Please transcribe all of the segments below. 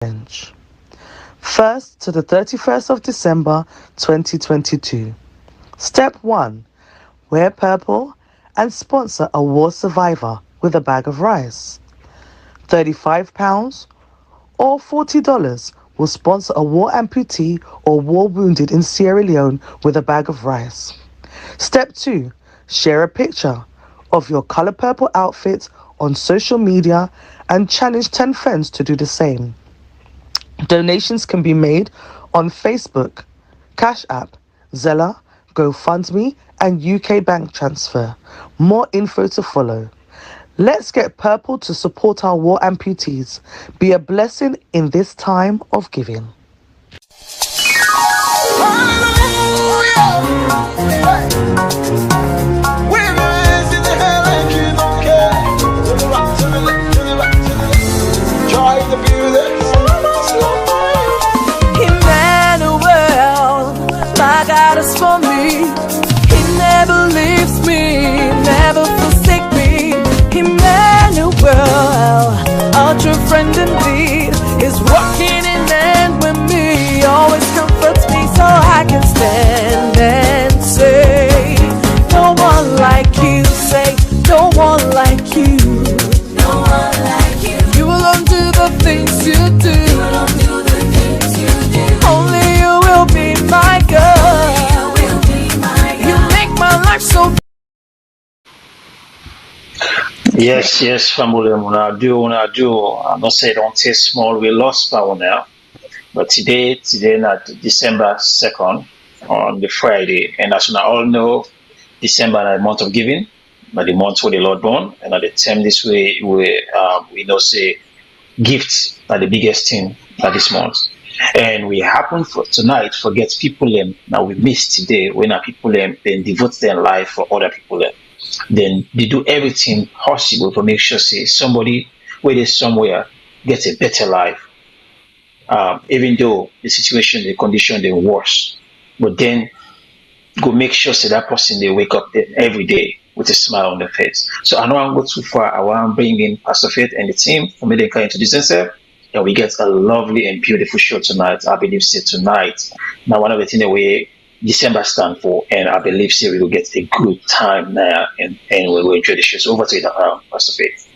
Challenge. 1st to the 31st of December 2022. Step 1. Wear purple and sponsor a war survivor with a bag of rice. £35 or $40 will sponsor a war amputee or war wounded in Sierra Leone with a bag of rice. Step 2. Share a picture of your color purple outfit on social media and challenge 10 friends to do the same. Donations can be made on Facebook, Cash App, Zelle, GoFundMe, and UK bank transfer. More info to follow. Let's get purple to support our war amputees. Be a blessing in this time of giving. Emmanuel, my God is for me. He never leaves me, never forsake me. Emmanuel, our true friend indeed, is walking in hand with me. Always comforts me so I can stand and say, no one like you. Say, no one like you. No one like you. You alone do the things you do. You alone do the things you do. Only you will be my God. Only you will be my God. You make my life so. Yes, family, una do. I'm not say don't say small, we lost power now. But today not December 2nd on the Friday. And as you all know, December is the month of giving, but the month where the Lord born. And at the time this way we know say gifts are the biggest thing for this month. And we happen for tonight forget people now we miss today when our people then devote their life for other people then they do everything possible to make sure say somebody where they somewhere gets a better life, even though the situation, the condition, they're worse. But then go make sure say that person they wake up every day with a smile on their face. So I don't want to go too far. I want to bring in Pastor Faith and the team for me to introduce themselves. And we get a lovely and beautiful show tonight. I believe say tonight. Now one of the things that we December stand for, and I believe say we will get a good time now and we will enjoy the show. So over to you, Pastor Faith.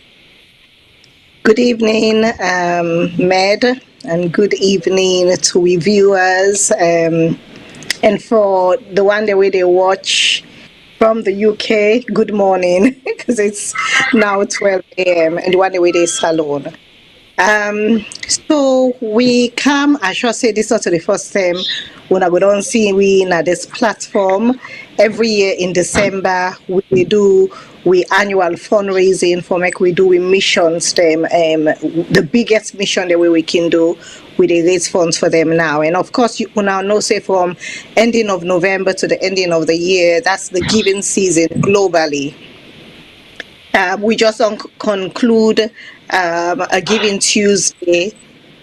Good evening, Med, and good evening to we viewers. And for the one the way they watch from the UK, good morning, because it's now 12 a.m. and the one the way they Salone. So we come, I should say this is not the first time when I go down see we in this platform. Every year in December we do annual fundraising for make we do missions them the biggest mission the way we can do we raise funds for them now. And of course you now know say from ending of November to the ending of the year, that's the giving season globally. We just conclude a Giving Tuesday.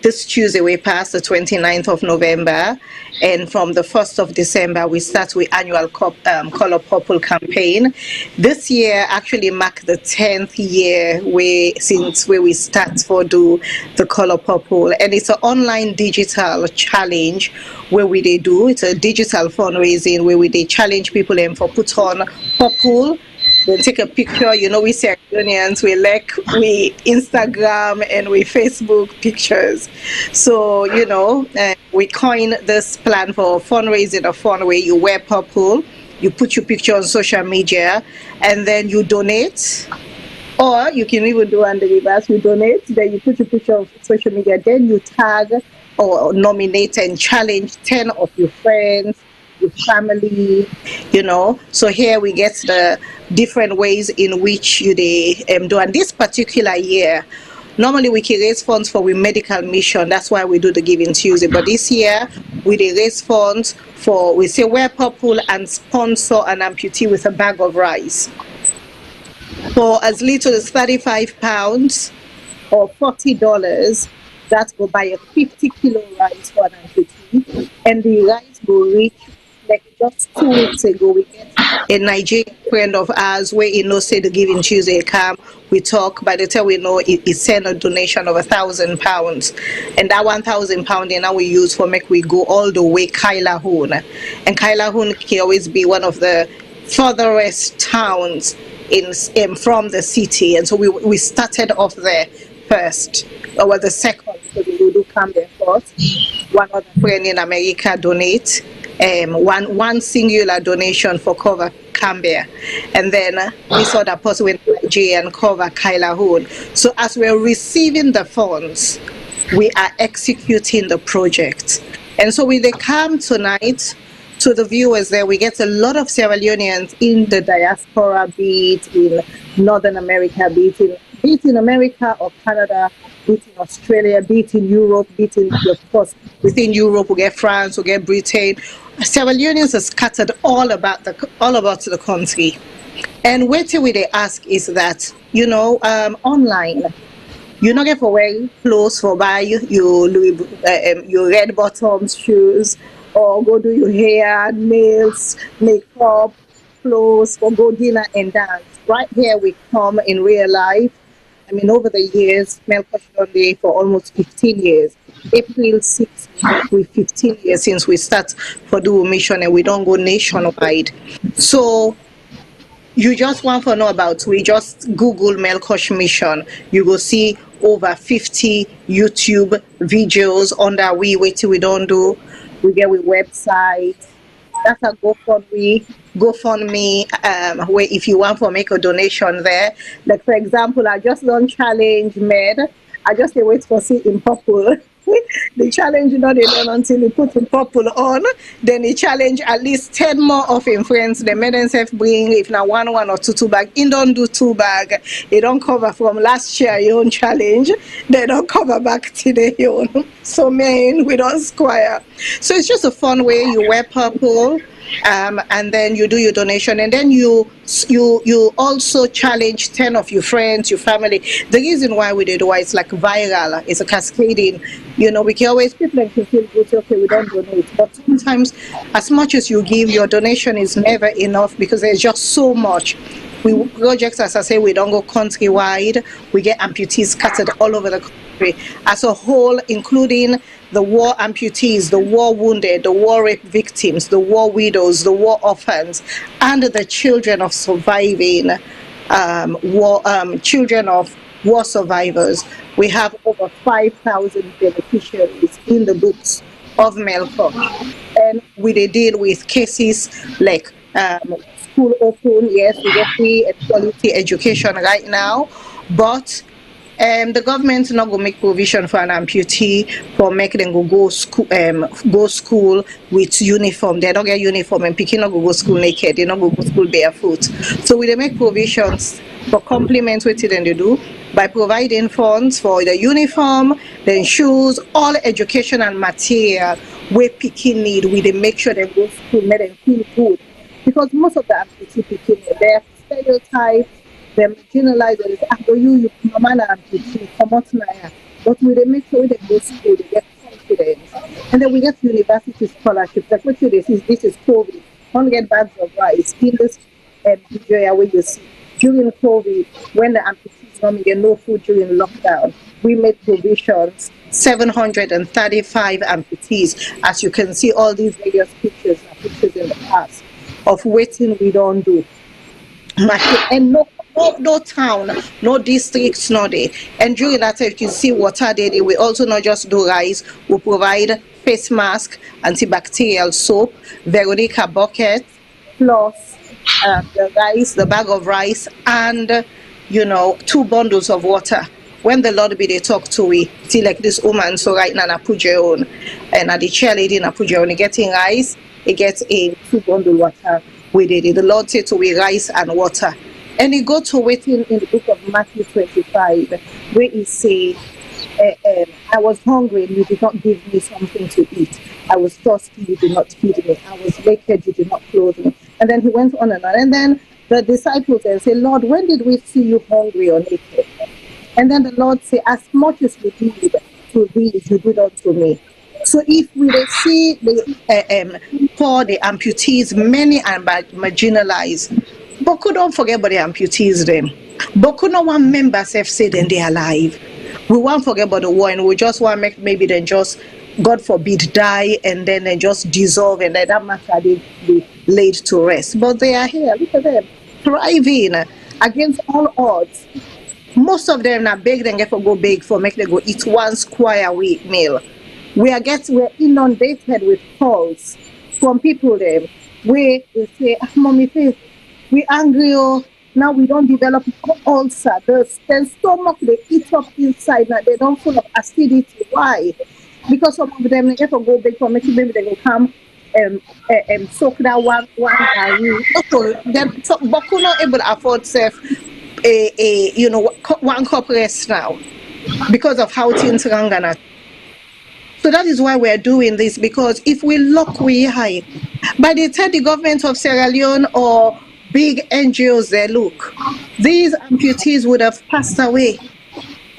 This Tuesday we pass the 29th of November, and from the 1st of December we start with annual Color Purple campaign. This year actually mark the 10th year since we start for do the Color Purple, and it's an online digital challenge where it's a digital fundraising where they challenge people and for put on purple. Then take a picture. You know, we Sierra-Leoneans, we Instagram and we Facebook pictures. So, we coined this plan for fundraising, a fun where you wear purple, you put your picture on social media, and then you donate. Or you can even do on the reverse, you donate, then you put your picture on social media, then you tag or nominate and challenge 10 of your friends, your family, So here we get the different ways in which you do. And this particular year, normally we can raise funds for we medical mission. That's why we do the Giving Tuesday. But this year, we raise funds for, we say wear purple and sponsor an amputee with a bag of rice. For as little as £35 or $40, that will buy a 50-kilo rice for an amputee. And the rice will reach Like just 2 weeks ago, we get a Nigerian friend of ours where he knows say the Giving Tuesday come. We talk. By the time we know, he sent a donation of £1,000, and that £1,000 now we use for make we go all the way Kailahun, and Kailahun can always be one of the furthest towns in from the city, and so we started off there first, or the second, because we do come there first. One other friend in America donate one singular donation for cover Cambia, and then this other person went to Nigeria and cover Kailahun. So as we're receiving the funds, we are executing the project. And so with the camp tonight, to the viewers there, we get a lot of Sierra Leoneans in the diaspora, be it in Northern America, be it in America or Canada, be it in Australia, be it in Europe, be it in, of course, within Europe, we get France, we get Britain. Sierra Leoneans are scattered all about the country. And what they ask is that, online, you not get for wear clothes for buy your red bottoms shoes, or go do your hair, nails, makeup, clothes, or go dinner and dance. Right here we come in real life. I mean, over the years, Melqosh done there for almost 15 years. April 6th, we 15 years since we start for the mission, and we don't go nationwide. So you just want to know about, we just Google Melqosh mission. You go see over 50 YouTube videos under we don't do. We get with website. That's a GoFundMe, where if you want to make a donation there. Like for example, I just done challenge med. I just wait for see in purple. The challenge not done until he put in purple on. Then he challenge at least 10 more of him friends. The made himself bring if now one or two bag. He don't do 2 bag. He don't cover from last year your own challenge. They don't cover back today your own. So man, we don't square. So it's just a fun way. You wear purple. And then you do your donation, and then you also challenge 10 of your friends, your family. The reason why we did why it's like viral, it's a cascading. We can always, people can feel good, okay, we don't donate, but sometimes as much as you give, your donation is never enough, because there's just so much. We projects, as I say, we don't go countrywide. We get amputees scattered all over the country as a whole, including the war amputees, the war wounded, the war rape victims, the war widows, the war orphans, and the children of surviving children of war survivors. We have over 5,000 beneficiaries in the books of Melqosh, and we deal with cases like school open. Yes, we get free and quality education right now, but the government not going to make provision for an amputee for make them go school with uniform. They don't get uniform, and picking not go school naked. They not go school barefoot. So we make provisions for complement what they do by providing funds for the uniform, the shoes, all education and material where picking need. We make sure they go school, make them feel good, because most of the amputee picking they have stereotypes. Them generalize it is after you mama na amputee come out now, but we make sure they go to school, they get confidence, and then we get university scholarships. Like what this is COVID. Don't get bags of rice in this Nigeria where you see during COVID when the amputees normally get no food during lockdown. We made provisions. 735 amputees, as you can see, all these various pictures are pictures in the past of waiting we don't do. And no town, no districts, no day. And during that time, you can see water there. We also not just do rice. We provide face mask, antibacterial soap, Veronica bucket, plus the rice, the bag of rice, and 2 bundles of water. When the Lord be they talk to we see like this woman. So right now, I put your own, and at the chair lady, I put your own. He getting rice, he gets a 2 bundle water. We did it. The Lord said to we rice and water. And he go to waiting in the book of Matthew 25, where he say, I was hungry and you did not give me something to eat. I was thirsty, you did not feed me. I was naked, you did not clothe me. And then he went on and on. And then the disciples say, Lord, when did we see you hungry or naked? And then the Lord say, as much as we did to these, you did unto me. So if we see the for the amputees, many are marginalized. But don't forget about the amputees them. But no one members have said then they are alive. We won't forget about the war, and we just want to make maybe then just, God forbid, die and then they just dissolve, and then that matter they laid to rest. But they are here. Look at them thriving against all odds. Most of them are beg and get for go beg for make them go eat one square week meal. We're inundated with calls from people them where they say, mommy, we angry, oh, now we don't develop ulcer. The stomach they eat up inside now, they don't full of acidity. Why? Because some of them they get to go big for making maybe they will come soak that one diarrhea. Also, but could not able to afford one cup rest now because of how things run. So that is why we're doing this, because if we look we high, by the time the government of Sierra Leone or big NGOs they look, these amputees would have passed away.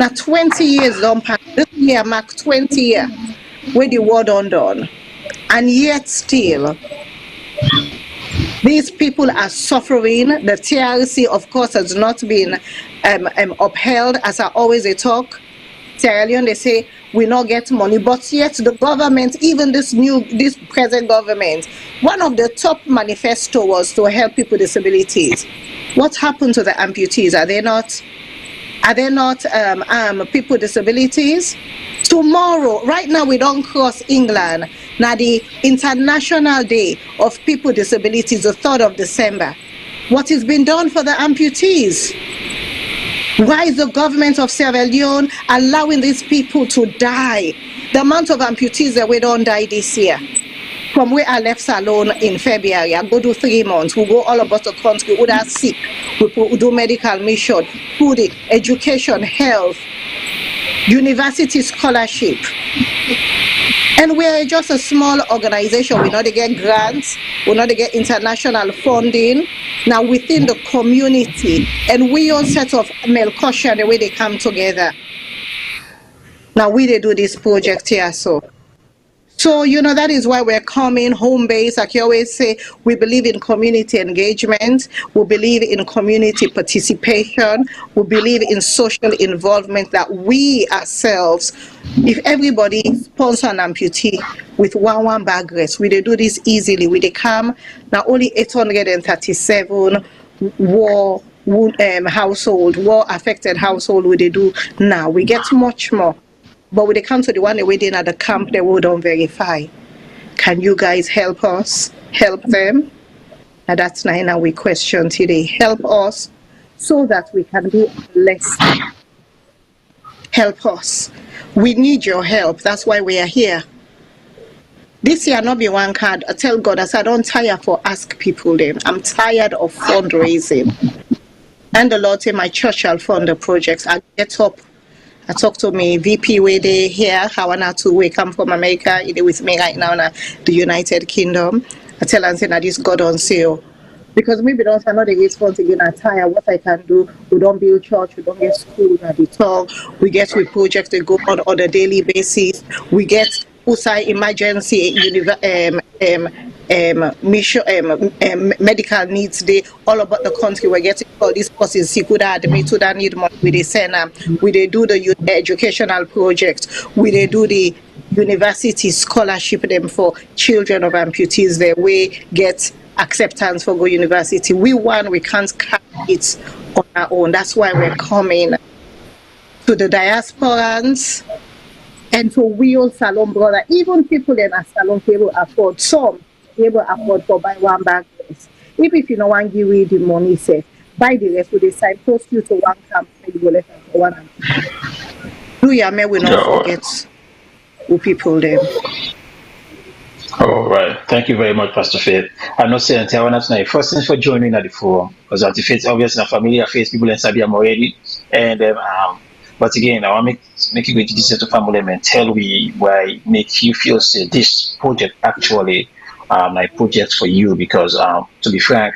Now 20 years don't pass. This year mark 20 years where the war done. And yet still, these people are suffering. The TRC, of course, has not been upheld, as I always talk. Sierra Leone, they say, we not get money, but yet the government, even this present government, one of the top manifesto was to help people with disabilities. What happened to the amputees? Are they not people with disabilities? Tomorrow, right now we don't cross England. Now the International Day of People with Disabilities, the 3rd of December. What is being done for the amputees? Why is the government of Sierra Leone allowing these people to die? The amount of amputees that we don't die this year. From where I left Salone in February, I go to 3 months. We go all about the country. We are sick. We do medical mission, food, education, health, university scholarship. And we're just a small organization. We not to get grants. We not to get international funding. Now within the community, and we all set of Melqosh the way they come together. Now they do this project here, so that is why we're coming home base. Like you always say, we believe in community engagement, we believe in community participation, we believe in social involvement, that we ourselves, if everybody sponsor an amputee with one bag rest, we do this easily. We come now only 837 war affected household we do now. We get much more. But when they come to the one waiting at the camp, they will don't verify. Can you guys help us? Help them? And that's now we question today. Help us so that we can be less. Help us. We need your help. That's why we are here. This year not be one card. I tell God, I said, I don't tire for ask people them. I'm tired of fundraising. And the Lord say my church shall fund the projects. I get up. I talk to me VP where they here, Hawana to we come from America, they with me right now in the United Kingdom. I tell them say that this God on sale. Because maybe don't know the response again, I tire what I can do. We don't build church, we don't get school at the talk, we get with projects that go on a daily basis, we get USAI emergency medical needs day all about the country. We're getting all these courses. They need money. We send them. We do the educational projects. We do the university scholarship them for children of amputees. They way get acceptance for go university. We can't carry it on our own. That's why we're coming to the diasporans and to we Salone brother. Even people in a Salone table afford some. Able to afford for buy one bag rest. If you don't want to give away the money, say buy the rest with the side, post you to one camp, you go left for one. Do your man will not forget who people them. All right. Thank you very much, Pastor Faith. I'm not saying I want to first thanks for joining at the forum, because at the Faith obviously a familiar face, people in Sabiam already. And but again, I want to make you go to this to family and tell we why make you feel say this project actually my project for you, because to be frank,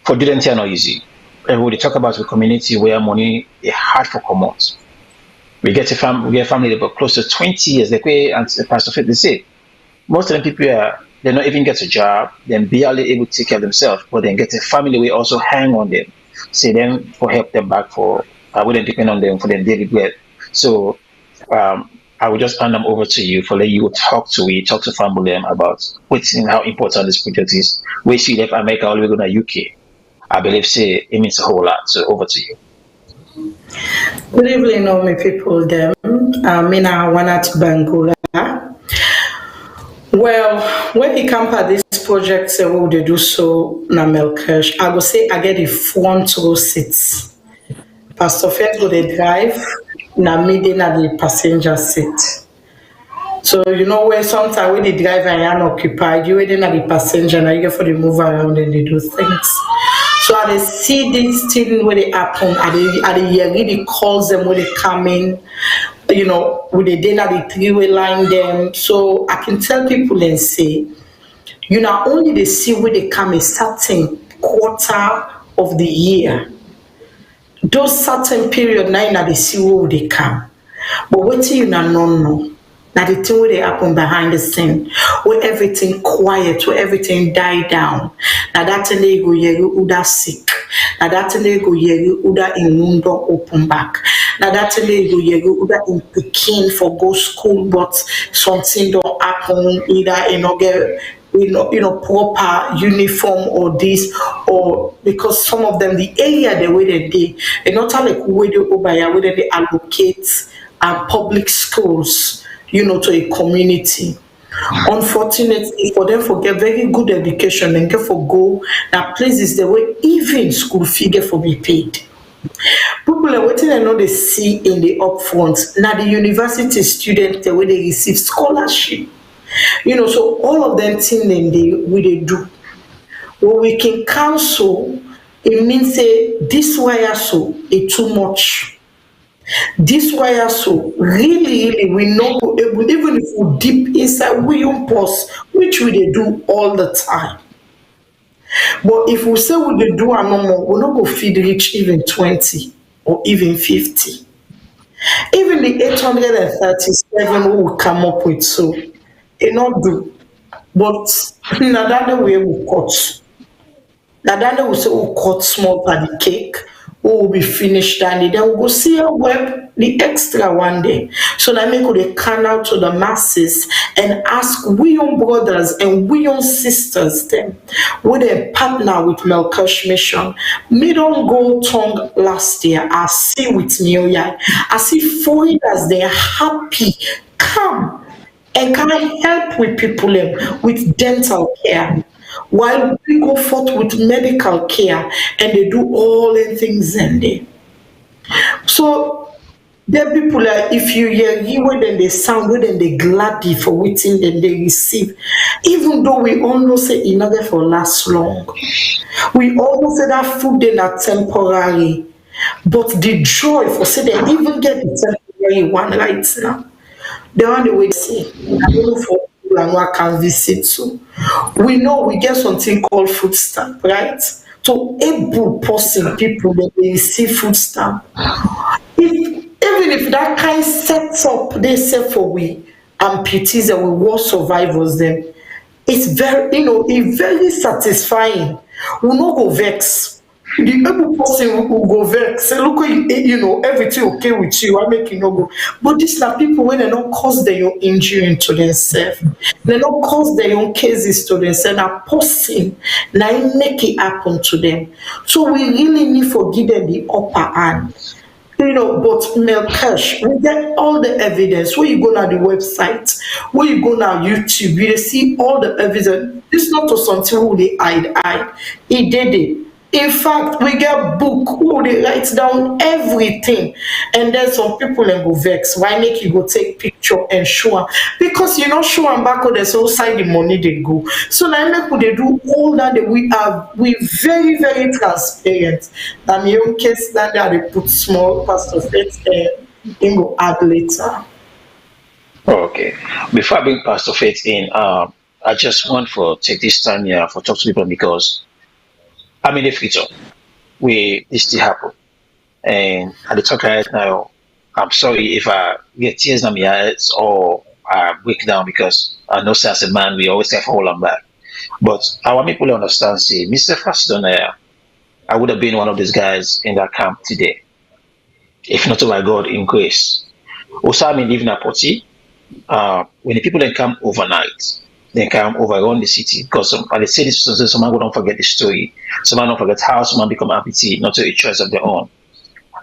for didn't not easy. Everybody talk about the community where money is hard for commons. We get a family about close to 20 years. They pay, and Pastor Faith they say most of the people are they not even get a job, then barely able to take care of themselves, but then get a family we also hang on them, see them for help them back for I wouldn't depend on them for their daily bread. So I will just hand them over to you for let you talk to family about what's how important this project is. We see left America all the way going to UK. I believe say it means a whole lot. So over to you. Good evening, all my people. Them, Mina Wanat Bangura. Well, when it comes to this project, say what they do so na Melqosh, I go say I get the front row seats. Pastor Fed go they drive, na me na the passenger seat. So you know where sometimes when the driver are occupied, you waiting at the passenger, now you get for the move around and they do things. So I see this thing where they happen, I really calls them when they come in, you know, with the dinner, the three-way line them. So I can tell people and say, you know, only they see where they come a certain quarter of the year. Those certain period now they see where they come. But what you know. Now the thing where they happen behind the scene, where everything quiet, where everything die down. Now that they go uda sick. Now that they go uda in window open back. Now that they go uda in Peking for go school, but something don't happen either get proper uniform or this or because some of them the area the way they not like where they where they allocate public schools. To a community. Unfortunately, for them for get very good education and get for go now places the way even school fee get for be paid. People are waiting and know they see in the upfront. Now the university students the way they receive scholarship. So all of them thing they do. What we can cancel, it means say this wire so it too much. This wire so really we know even if we deep inside we own pause, which we they do all the time. But if we say we they do a normal, we're not go feed reach even 20 or even 50. Even the 837 we will come up with so it not do. But another way we cut. Now we say we cut small by the cake. We will be finished and then we'll go see a web the extra one day. So that make they can out to the masses and ask we young brothers and we young sisters them with a partner with Melqosh Mission. Me don't go tongue last year. I see with New Year. I see foreigners they're happy. Come and can I help with people with dental care. While we go forth with medical care and they do all the things in there. So there are people like if you hear when they sound when they gladdy for waiting then they receive. Even though we all know say in order for last long. We all know say that food they are temporary. But the joy for say they even get the temporary one right now. The only way to say I don't know for and what can visit so we know we get something called food stamp, right? To able person people that they receive food stamp. Even if that kind sets up they say for we amputees and we war survivors them, it's very it's very satisfying. We no go vex. The able person will go vex. Say, look, everything okay with you. I make you no go. But these are people when they don't cause their own injury to themselves. They don't cause their own cases to themselves. A person now make it happen to them. So we really need to give them the upper hand. But Melqosh, we get all the evidence. Where you go on the website, where you go on YouTube, you see all the evidence. It's not to something who they hide. He did it. In fact, we get book who they write down everything. And then some people then go vex. Why make you go take picture and show them? Because you not show them back on the side the money they go. So now make they do all that we very, very transparent. And in your case that they put small pastor faith and go add later. Okay. Before I bring Pastor Faith in, I just want to take this time here for talk to people because I'm in the future where this still happen. And at the talk right now, I'm sorry if I get tears in my eyes or break down because I know as a man we always have to hold on back. But our people understand. Say, Mr. Fasidon, I would have been one of these guys in that camp today, if not by God in grace. Also, I mean, living a party. When the people then come overnight, they come overrun the city because they say this, so someone don't forget the story. Someone don't forget how someone become amputee, not to a choice of their own.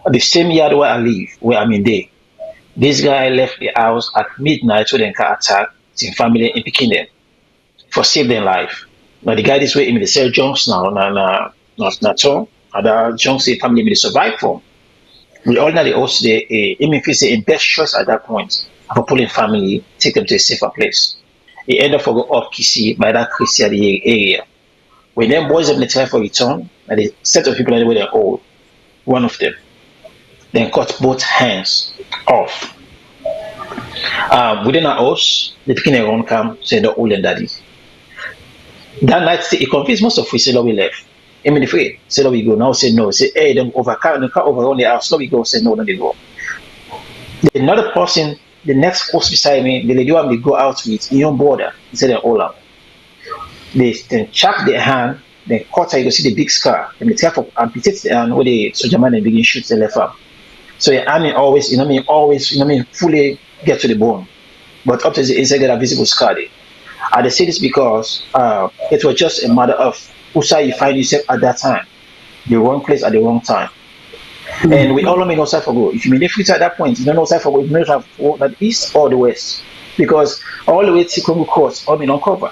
The same yard where I live, where I'm in there, this guy left the house at midnight when they can attack his family in picking them for save their life. Now the guy this way in the cell junks now, not all other junks the family may survive from. We all know the host there, even if it's a best choice at that point for pulling family, take them to a safer place. He ended up for go up Kisi by that Christian area. When them boys have the try for return, and the set of people anyway they're old, one of them, then cut both hands off. Within our house, the picking around come say the old and daddy. That night, he confused most of we say, no, we left. I mean, if we say, no, we go. Now say, no. Say, hey, them overcome, they come over on the house. No, we go. Say, no, no, they go. Another person, the next host beside me, the lady want me go out with, he on border. He said, they're all out. They then chop their hand, then cut her, you go see the big scar. And they try for amputate the hand where the soldier man and begin shoot the left arm. So, yeah, I mean, always, fully get to the bone. But up to the inside, get a visible scar there. I say this because it was just a matter of who side you find yourself at that time, the wrong place at the wrong time. Mm-hmm. And we all know no side for go. If you mean the future at that point, you don't know side for go, you don't have the east or the west. Because all the way to Congo coast, all mean uncover.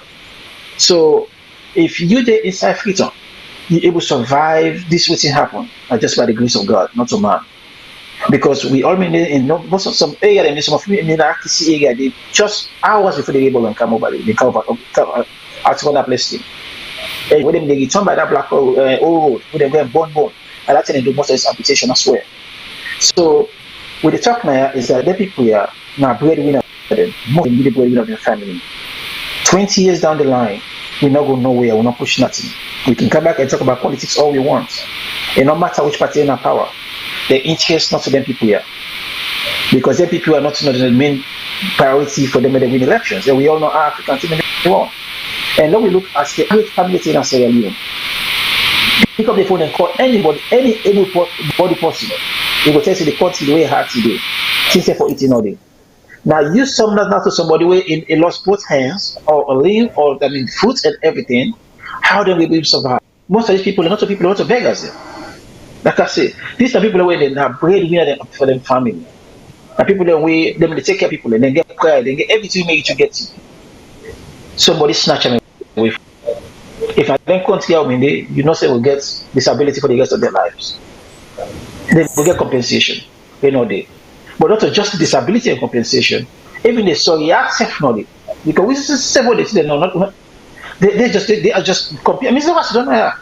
So if you the inside freedom, you're able to survive this waiting happen, just by the grace of God, not to man. Because we all mean in most of some area, and some of me in the RTC area, they just hours before they able to come over, they come out to that place. And when they return by that black old road, when they go and bone, and that's when they do most of this amputation as well. So, what they talk now is that the people here now breadwinner, more than the breadwinner of their family. 20 years down the line, we're not going nowhere, we're not pushing nothing. We can come back and talk about politics all we want. And no matter which party in our power. The interest not to them people here. Because them people are not the main priority for them when they win elections. And we all know how Africans they want. And then we look at the great family in Sierra Leone. Pick up the phone and call anybody, any body possible. They will tell you the country the way hard today. Since for eating all day. Now use some now to somebody where in lost both hands or a limb or foot and everything. How then will we survive? Most of these people are not people, not beggars. Like I say, these are people where they have breadwinner for them family. And people that way they take care of people and then get quiet, they get everything you make to get somebody snatch them away. If I then continue, you know say will get disability for the rest of their lives. They will get compensation. They know they. But not just disability and compensation. Even the sorry accept not it. Because we just say what they know not they are just I mean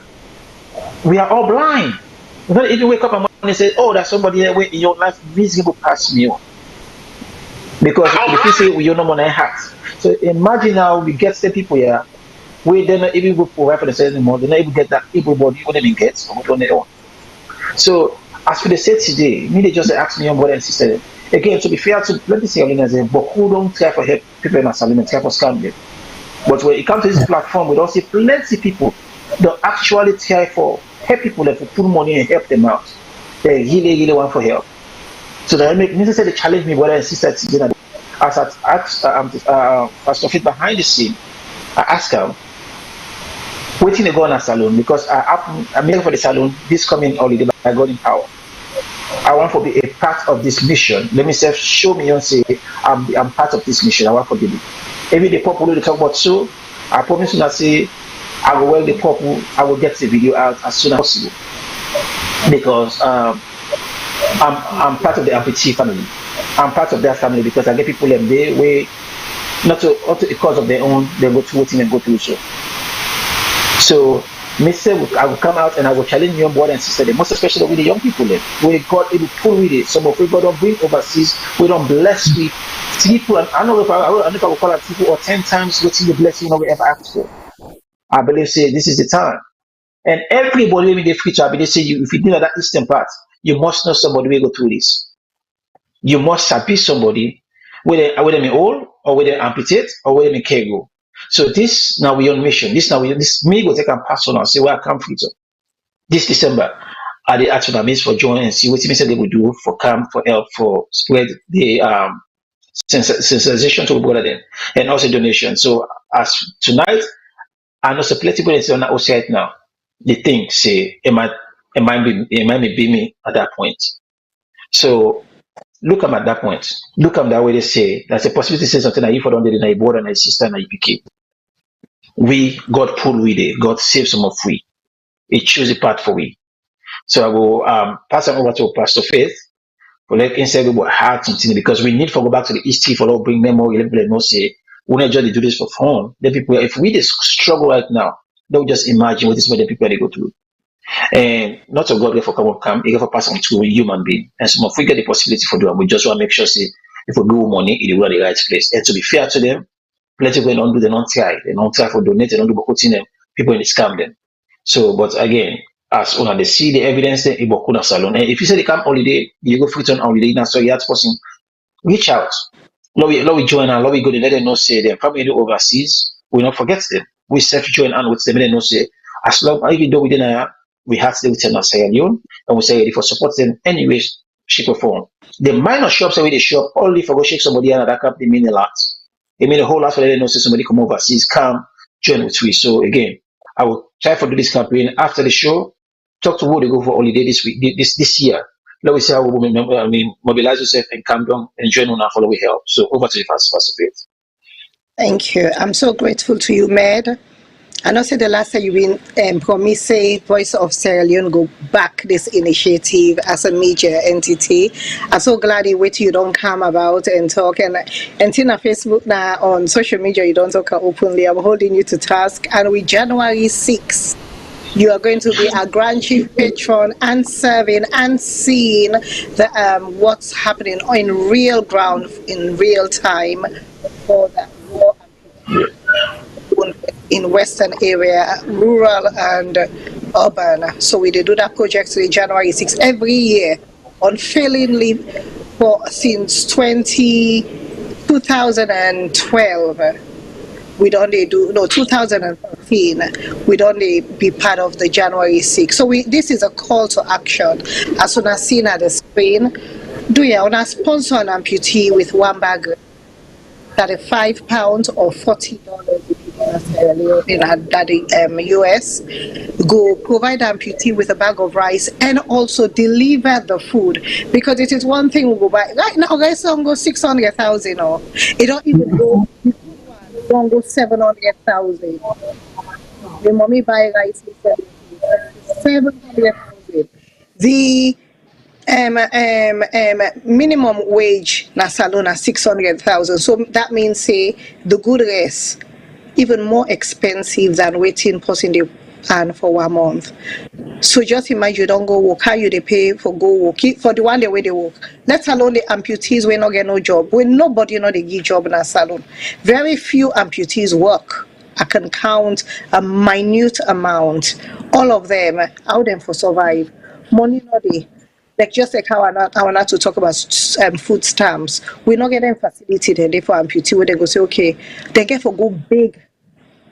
we are all blind. You don't even wake up and say, oh, there's somebody there in your life miserable past me. Because if you say we don't know money hat. So imagine now we get the people here where they're not even provide for themselves anymore, they're not able to get that able body what they get on their own. So as for the said today, me they just ask me young brother and sister. Again, to be fair to let me say but who don't try for help people in Salone and try for scam them. But when it comes to this platform, we don't see plenty of people that actually try for help people that put money and help them out. They really want for help. So that make necessarily challenge me brother and sister today. As I asked Pastor Fit behind the scene, I asked her, waiting to go on a Salone because I'm here for the Salone this coming holiday by God in power. I want to be a part of this mission. Let me say, show me and say, I'm part of this mission. I want to be it. Every day, people will talk about so. I promise you that say, I will work the people. I will get the video out as soon as possible because I'm part of the amputee family. I'm part of their family because I get people them they way not to because of their own. They go through it and go through so. So, I will come out and I will challenge young brother and sister, most especially with the young people there. Where God able pull with it. Some of we God don't bring overseas, we don't bless with people. And I know if I will call out people or 10 times waiting the blessing you ever asked for. I believe say this is the time. And everybody in the future, I believe say if you know that eastern part, you must know somebody will go through this. You must be somebody, whether they old or whether amputate, or whether make care go. So this now we on mission. This me go take and pass on and say where I come from. So this December, I did ask for the for join and see what they said they would do for camp, for help, for spread the sensitization to brother them, and also donation. So as tonight, I know some plenty people on the outside now. They think say it might be me at that point. So look at that point. Look at that way they say that's a possibility to say something that if I don't do it, board and a sister and a PK. We God pull with it. God save some of we. He choose a path for we. So I will pass it over to Pastor Faith for let instead about hard something because we need to go back to the history for bring memory. Let people know say we not just do this for fun. Then people if we just struggle right now, don't just imagine what is what the people they go through. And not to God for come up camp, you for pass on to a human being. And so if we get the possibility for doing, we just want to make sure say if we go money, it will go the right place. And to be fair to them, plenty of people don't do they don't try for donate, they don't do bokoting them, people in the scam them. So but again, as on they see the evidence then it will Salone. And if you say they come holiday, you go free on holiday, now so you have to person reach out. Lord we join and Lord we go to let them know say them family overseas, we not forget them. We self join and with them and know say as long even though we didn't we have to tell Sierra Leone and we say if we support them anyways, shape or form. The minor shops where they shop only for go shake somebody and that up they mean a lot. They mean a whole lot for them know say somebody come overseas, come join with we. So again, I will try to do this campaign after the show. Talk to who they go for holiday this week, this year. Let me see how we mobilize yourself and come down and join on our following help. So over to the Pastor Faith. Thank you. I'm so grateful to you, Med. I know say the last time you've been promised say Voice of Sierra Leone go back this initiative as a major entity. I'm so glad you don't come about and talk and Tina Facebook now on social media you don't talk openly. I'm holding you to task and with January 6th you are going to be a Grand Chief Patron and serving and seeing the what's happening in real ground in real time for that war in Western area, rural and urban. So we do that project in January 6th every year, unfailingly since 2012. We don't do 2013. We don't be part of the January 6th. So this is a call to action. As soon as seen at the screen, do you want to sponsor an amputee with one bag? £35 or $40 in the US, go provide the amputee with a bag of rice and also deliver the food because it is one thing we go buy right now. Guys, don't go 600,000 or it don't even go. Don't go 700,000. The mommy buy rice 700,000. The minimum wage na Salone 600,000. So that means say the good rest even more expensive than waiting person they earn for 1 month. So just imagine you don't go work, how you they pay for go work for the one day where they work. Let alone the amputees we not get no job. When nobody know they give job in a Salone. Very few amputees work. I can count a minute amount. All of them, how them for survive. Money not they. Like just like how I want to talk about food stamps. We're not getting facility then for amputee where they go say, okay, they get for go big.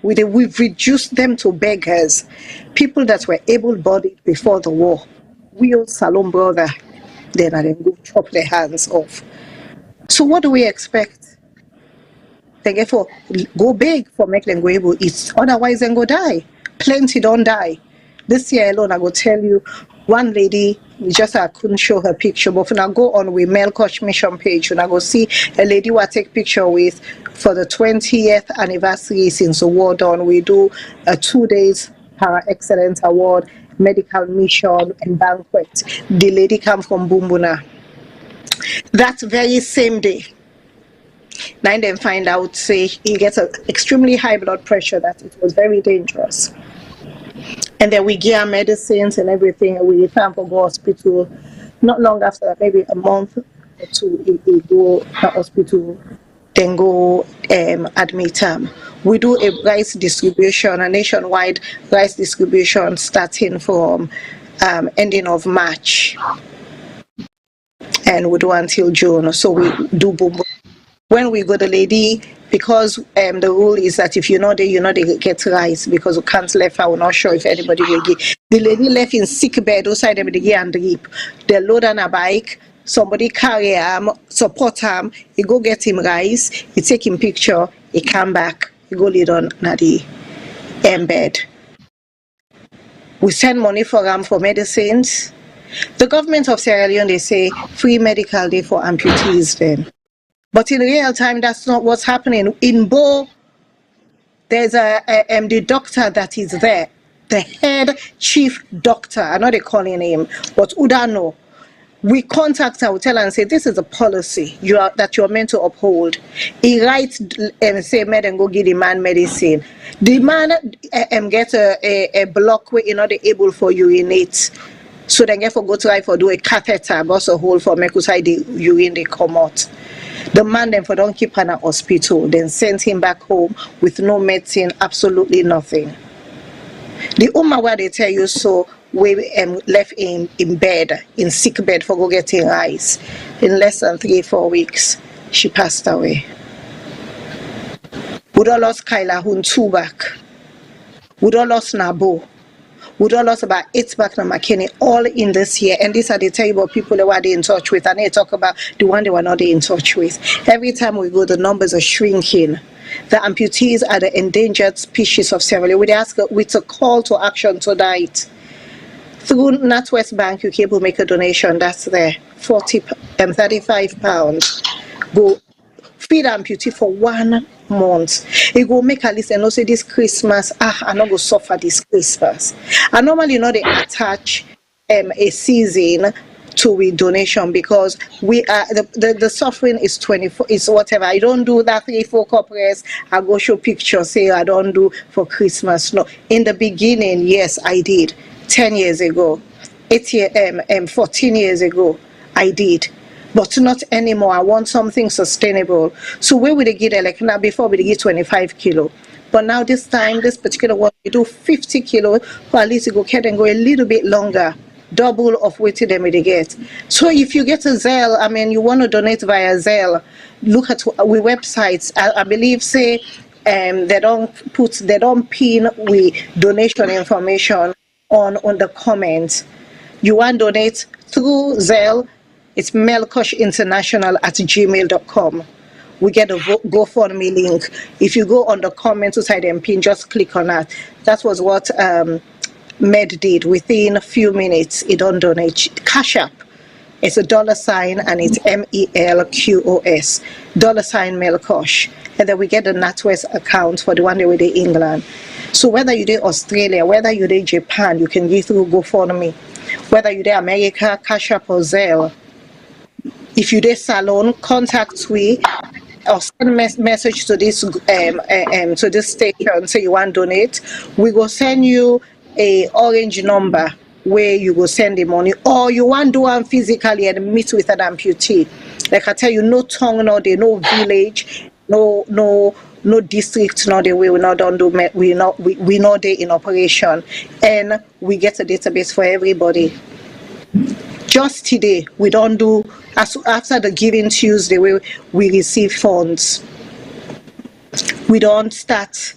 We've reduced them to beggars. People that were able-bodied before the war. We old Salone brother, then go chop their hands off. So what do we expect? They get for go big for make them go able to eat. Otherwise then go die. Plenty don't die. This year alone, I will tell you, one lady, I couldn't show her picture, but when I go on with Melqosh mission page, when I go see a lady who I take picture with for the 20th anniversary since the war done, we do a 2 days Para Excellence Award, medical mission and banquet. The lady come from Bumbuna. That very same day, now then find out, say, he gets an extremely high blood pressure, that it was very dangerous. And then we give medicines and everything, and we return for go hospital. Not long after that, maybe a month or two, we go to hospital, then go admit him. We do a rice distribution, a nationwide rice distribution starting from ending of March. And we do until June. So we do boom. When we go, the lady, because the rule is that if they get rice, because we can't left. I'm not sure if anybody will get. The lady left in sick bed outside them the and drip. They load on a bike. Somebody carry him, support him. He go get him rice. He take him picture. He come back. He go lay down at the bed. We send money for him for medicines. The government of Sierra Leone, they say free medical day for amputees then. But in real time, that's not what's happening. In Bo, there's the doctor that is there, the head chief doctor. I know they calling him, but Udano. We contact her, we tell her and say, this is a policy that you're meant to uphold. He writes and say, and go give the man medicine. The man get a block where you're not able for urinate. So then get for go try for do a catheter, bust a hole for make inside the urine they come out. The man then for don't keep her in a hospital, then send him back home with no medicine, absolutely nothing. The Uma where they tell you so, we left in bed, in sick bed for go getting rice. In less than 3-4 weeks, she passed away. We don't lost Kyla Hun 2 back. We don't lost Nabo. We don't lost about 8 back na McKinney, all in this year. And these are the terrible people that were they in touch with. And they talk about the one they were not in touch with. Every time we go, the numbers are shrinking. The amputees are the endangered species of Sierra Leone. We ask with a call to action tonight. Through Natwest Bank, you can able to make a donation. That's there. 35 pounds. Go feed amputee for 1 month. It go make a list and say this Christmas, I'm not going to suffer this Christmas. And normally, they attach a season to a donation because we are the suffering is 24, is whatever. I don't do that 3-4 corporates. I go show pictures, say I don't do for Christmas. No. In the beginning, yes, I did. 10 years ago, 14 years ago, I did. But not anymore. I want something sustainable. So where would they get like now before we get 25 kilo? But now this time, this particular one, we do 50 kilo, or at least you go ahead and go a little bit longer, double of what they may get. So if you get a Zelle, I mean, you want to donate via Zelle, look at we websites. I believe say they don't pin we donation information on the comments. You want to donate through Zelle, it's melqoshinternational@gmail.com. We get a GoFundMe link. If you go on the comments side and pin, just click on that. That was what Med did. Within a few minutes, it don't donate. Cash App. It's a $sign and it's MELQOS. $sign Melqosh. And then we get the Natwest account for the one that we did England. So whether you're in Australia, whether you're in Japan, you can give through GoFundMe. Whether you're in America, Cash App or Zelle. If you're in Salone, contact we or send message to this station, say you want to donate. We will send you a orange number where you go send the money, or you want to do one physically and meet with an amputee. Like I tell you, no tongue, no day, no village, no district, no day. We not do. We not day in operation, and we get a database for everybody. Just today, we don't do, after the Giving Tuesday, we receive funds. We don't start,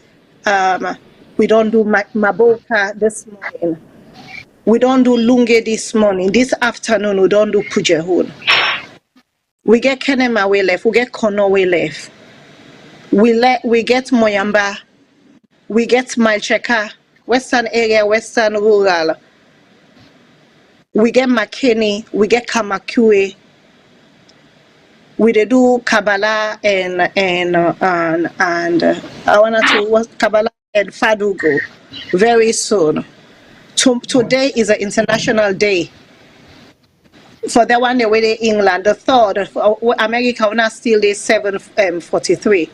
we don't do Maboka this morning. We don't do Lunge this morning. This afternoon, we don't do Pujehun. We get Kenema way left, we get Kono way left. We get Moyamba, we get Malcheka, Western area, Western rural. We get McKinney, we get Kamakue, we do Kabbalah and I want to Kabbalah and Fadugo very soon. Today is an international day. For the one way in England, the third, America will not still day 7:43.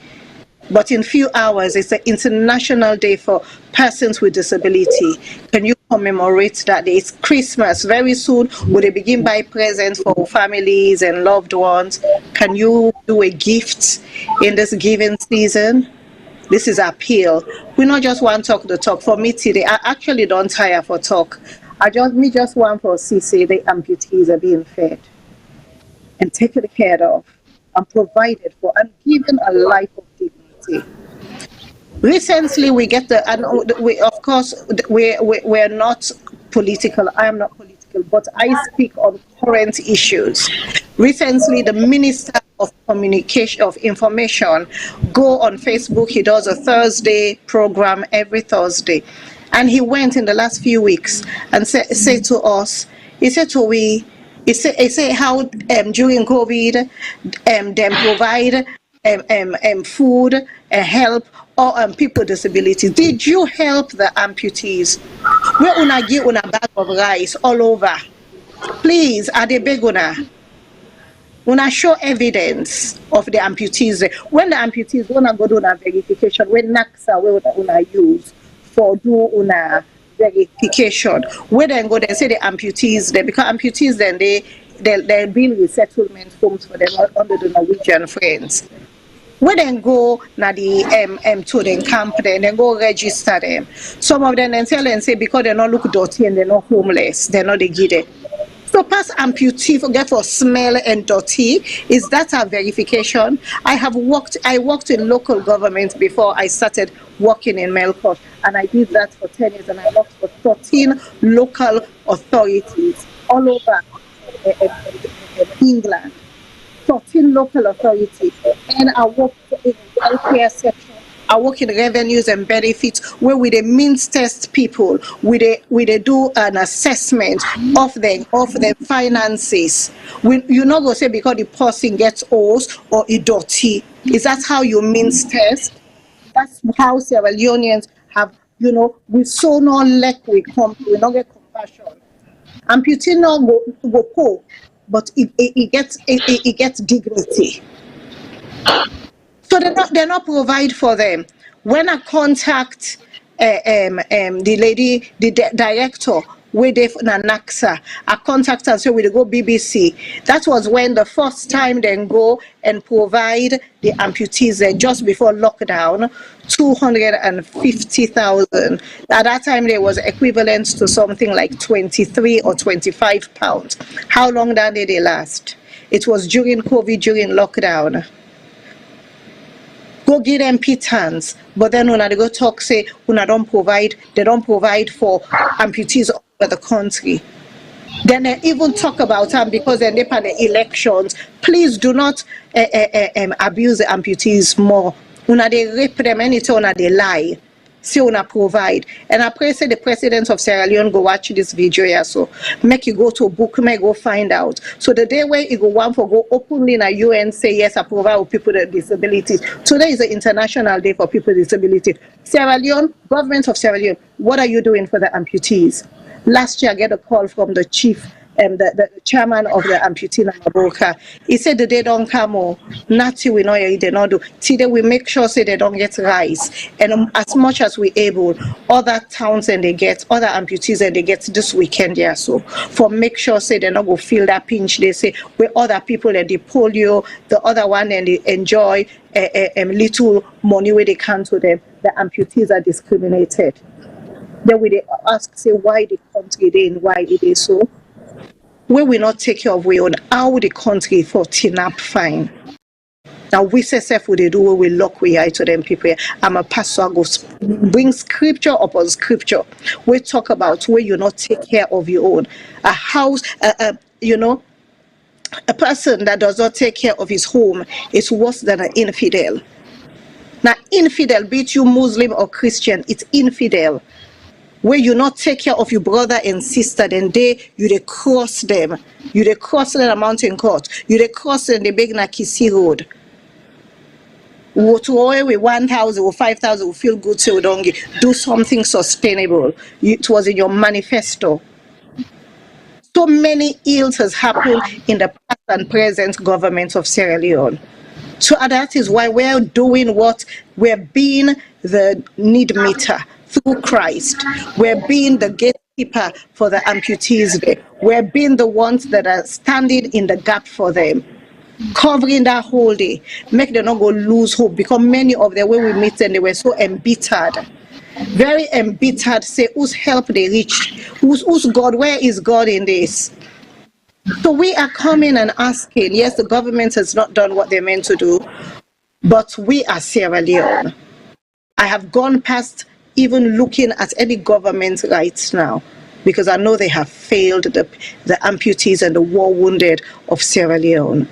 But in few hours, it's an international day for persons with disability. Can you commemorate that day? It's Christmas. Very soon, will they begin buy presents for families and loved ones? Can you do a gift in this giving season? This is appeal. We not just want to talk the talk. For me today, I actually don't tire for talk. I just want for CC the amputees are being fed and taken care of. and provided for and given a life of dignity. Recently, we get the, and we, of course, we're not political. I am not political, but I speak on current issues. Recently, the Minister of Communication, of Information, go on Facebook. He does a Thursday program every Thursday. And he went in the last few weeks and say to us, he said to we, he say how during COVID, them provide food, help, or people with disabilities. Did you help the amputees? Where una give una bag of rice all over? Please, are they beg una show evidence of the amputees. When the amputees wanna go do una verification, when NACSA where una use for do una verification, where then go then say the amputees there, because amputees then they're being resettlement homes for them under the Norwegian friends. When then go na the to the camp then go register them. Some of them then tell and say because they not look dirty and they're not homeless, they're not the giddy. So pass amputee forget for smell and dirty. Is that a verification? I worked in local government before I started working in Melqosh, and I did that for 10 years, and I worked for 13 local authorities all over England. 13 local authorities, and I work in welfare section. I work in revenues and benefits where we the means test people, we they do an assessment of the finances. You not go say because the person gets old or it dirty. Is that how you means test? That's how Sierra Leoneans have, we so no lack we not get compassion. Amputee no go poor, but it gets dignity. So they're not provide for them. When I contact the lady, the director, with NACSA, I contact and say we go BBC. That was when the first time then go and provide the amputees just before lockdown, 250,000. At that time there was equivalent to something like 23 or 25 pounds. How long did they last? It was during COVID, during lockdown. Go give them pittance, but then when they go talk say they don't provide for amputees all over the country. Then they even talk about them because then they pan the elections. Please do not abuse the amputees more. Una they rape them anytime una they lie. See una provide. And I pray say the president of Sierra Leone go watch this video here, so make you go to a book, make go find out. So the day where you go want for go openly in a UN say yes, I provide with people with disabilities. Today is the International Day for People with Disabilities. Sierra Leone, government of Sierra Leone, what are you doing for the amputees? Last year I get a call from the chief the chairman of the amputee Namaboka. He said the day don't come or nothing we know they not do. Today we make sure say they don't get rice. And as much as we able, other towns and they get, other amputees and they get this weekend here. So for make sure say they not go feel that pinch. They say where other people and they polio, the other one and they enjoy little money where they can to them. The amputees are discriminated. Then we they ask say why the country they and why it is so. Where we not take care of we own, how the country for TNAP fine. Now we say self what they do where we lock we eye to them people. I'm a pastor, I go bring scripture upon scripture. We talk about where you not take care of your own. A house, a person that does not take care of his home is worse than an infidel. Now infidel, be it you Muslim or Christian, it's infidel. Where you not take care of your brother and sister, then you they cross them. You they cross the mountain court. You they cross them the big Nakisi road. To away with 1,000 or 5,000 will feel good so we don't do something sustainable. It was in your manifesto. So many ills has happened in the past and present government of Sierra Leone. So that is why we're doing what we're being the need meter. Through Christ, we're being the gatekeeper for the amputees there. We're being the ones that are standing in the gap for them, covering that whole day, make them not go lose hope, because many of them, when we meet them, they were so embittered, very embittered, say, whose help they reached, who's God, where is God in this? So we are coming and asking, yes, the government has not done what they're meant to do, but we are Sierra Leone. I have gone past even looking at any government right now because I know they have failed the amputees and the war wounded of Sierra Leone.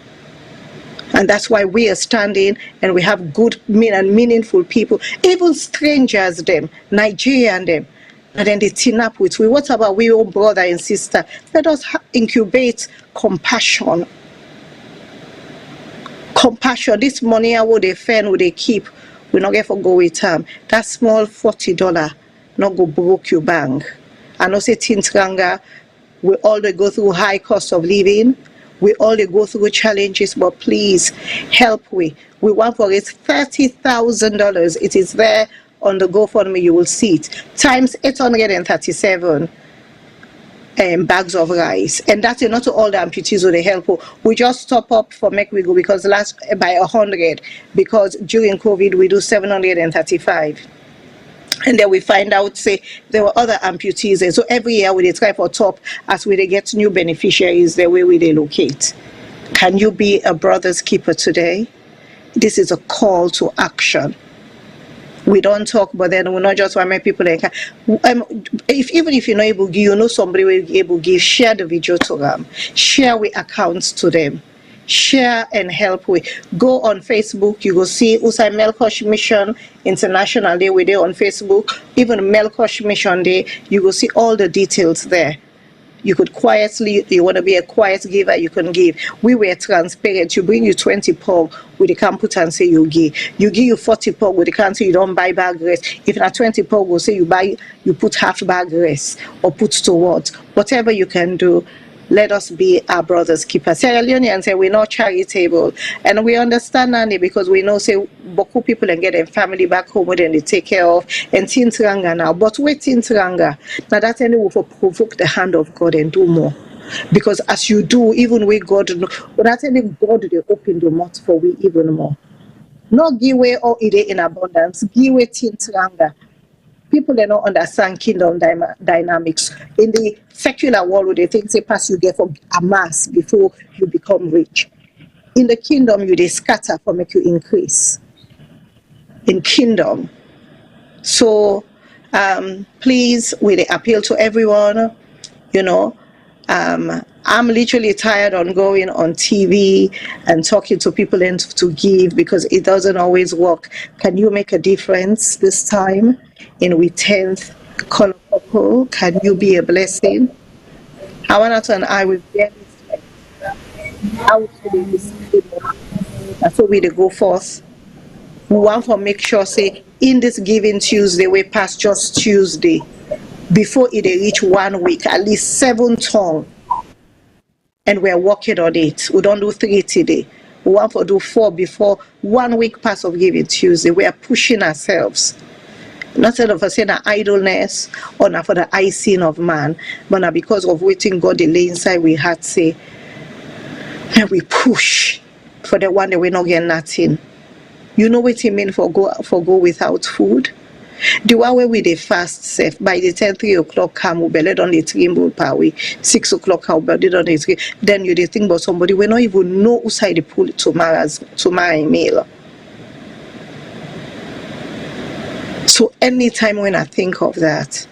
And that's why we are standing and we have good and meaningful people, even strangers them, Nigerian them. And then they team up with we. What about we own brother and sister? Let us incubate compassion. Compassion. This money I would they fend, would they keep? We not get for go with that small $40 not go broke your bank. I know say Tintranga, we all they go through high cost of living. We all they go through challenges, but please help we. We want for it $30,000. It is there on the GoFundMe, you will see it. Times 837 bags of rice. And that's not all the amputees who they help. We just top up for make we go because last by 100 because during COVID we do 735. And then we find out, say, there were other amputees. And so every year we try for top as we get new beneficiaries, the way we they locate. Can you be a brother's keeper today? This is a call to action. We don't talk, but then we're not just want make people like even if you're not able to give, you know somebody will be able to give, share the video to them, share with accounts to them. Share and help with. Go on Facebook, you go see Usai Melqosh Mission International Day we there on Facebook, even Melqosh Mission Day, you go see all the details there. You could quietly, you want to be a quiet giver, you can give. We were transparent. You bring you 20 pog with the can put and say you give. You give you 40 pog with the can say you don't buy bag rest. If not 20 pog will say you buy, you put half bag rest or put towards. Whatever you can do, let us be our brother's keeper. Sierra Leoneans say we're not charitable. And we understand Nani because we know say Boku people and get their family back home where they take care of and Tintranga now. But wait Tintranga. Now that any will provoke the hand of God and do more. Because as you do, even with God, but that any God they open the mouth for we even more. Not give away all it in abundance. Give away Tintranga. People they don't understand kingdom dynamics. In the secular world, they think say pass you get for a mass before you become rich. In the kingdom, you they scatter for make you increase. In kingdom. So please, we they appeal to everyone, you know. I'm literally tired on going on TV and talking to people and to give because it doesn't always work. Can you make a difference this time in we 10th color purple? Can you be a blessing? Hawanatu and I will bear this. I will say this. That's what we go forth. We want to make sure say in this giving Tuesday we pass just Tuesday before it reach 1 week at least 7 ton. And we're working on it. We don't do 3 today. We want to do 4 before 1 week pass of Giving Tuesday. We are pushing ourselves. Not of us saying idleness or not for the icing of man, but not because of waiting God the lay inside we had say, and we push for the one that we're not getting nothing. You know what it means for go without food? The one where we dey fast safe by the time 3 o'clock come we belly on the tremble per way 6 o'clock how belly on the then you dey think about somebody we not even know who side the pull tomorrow's email. So anytime when I think of that,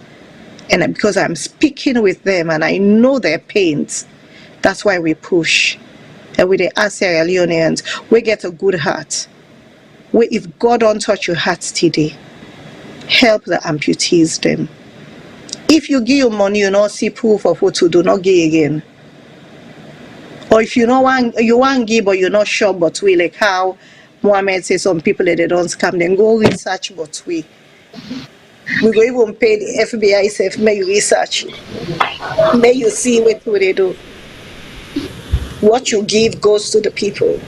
and because I'm speaking with them and I know their pains, that's why we push. And with the Sierra Leoneans, we get a good heart. If God don't touch your heart today, help the amputees them. If you give your money, you not see proof of what to do, not give again. Or if you want give but you're not sure, but we like how Mohammed says some people that they don't scam, then go research but we go even pay the FBI safe, may you research. May you see what they do. What you give goes to the people.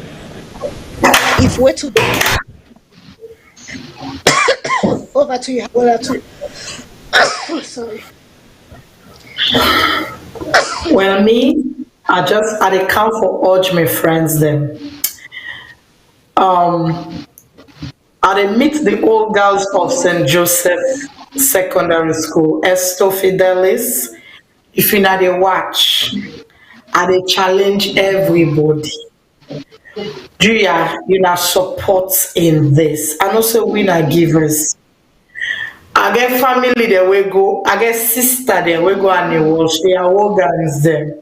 If we're to over to you, sorry. Well, me, I dey count for urge my friends them. I dey meet the old girls of St. Joseph Secondary School, Esto Fidelis. If you not dey watch, and they challenge everybody. You know, support in this. And also we are givers. I get family there we go, I get sister there we go and they wash their organs them.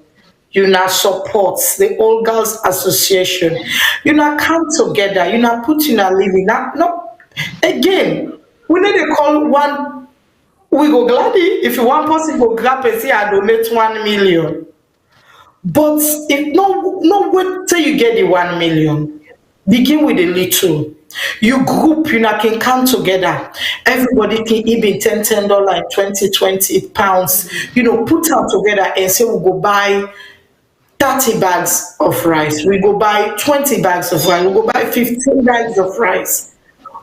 You now support the Old Girls Association. You now come together, you now put in a living. Now, no, again, we need to call one. We go gladly if you want possible grab and say I donate 1 million. But if no wait till you get the 1 million. Begin with a little. You group, you know, can come together. Everybody can even $10, 20 pounds. You know, put out together and say we'll go buy 30 bags of rice. We go buy 20 bags of rice. We go buy 15 bags of rice.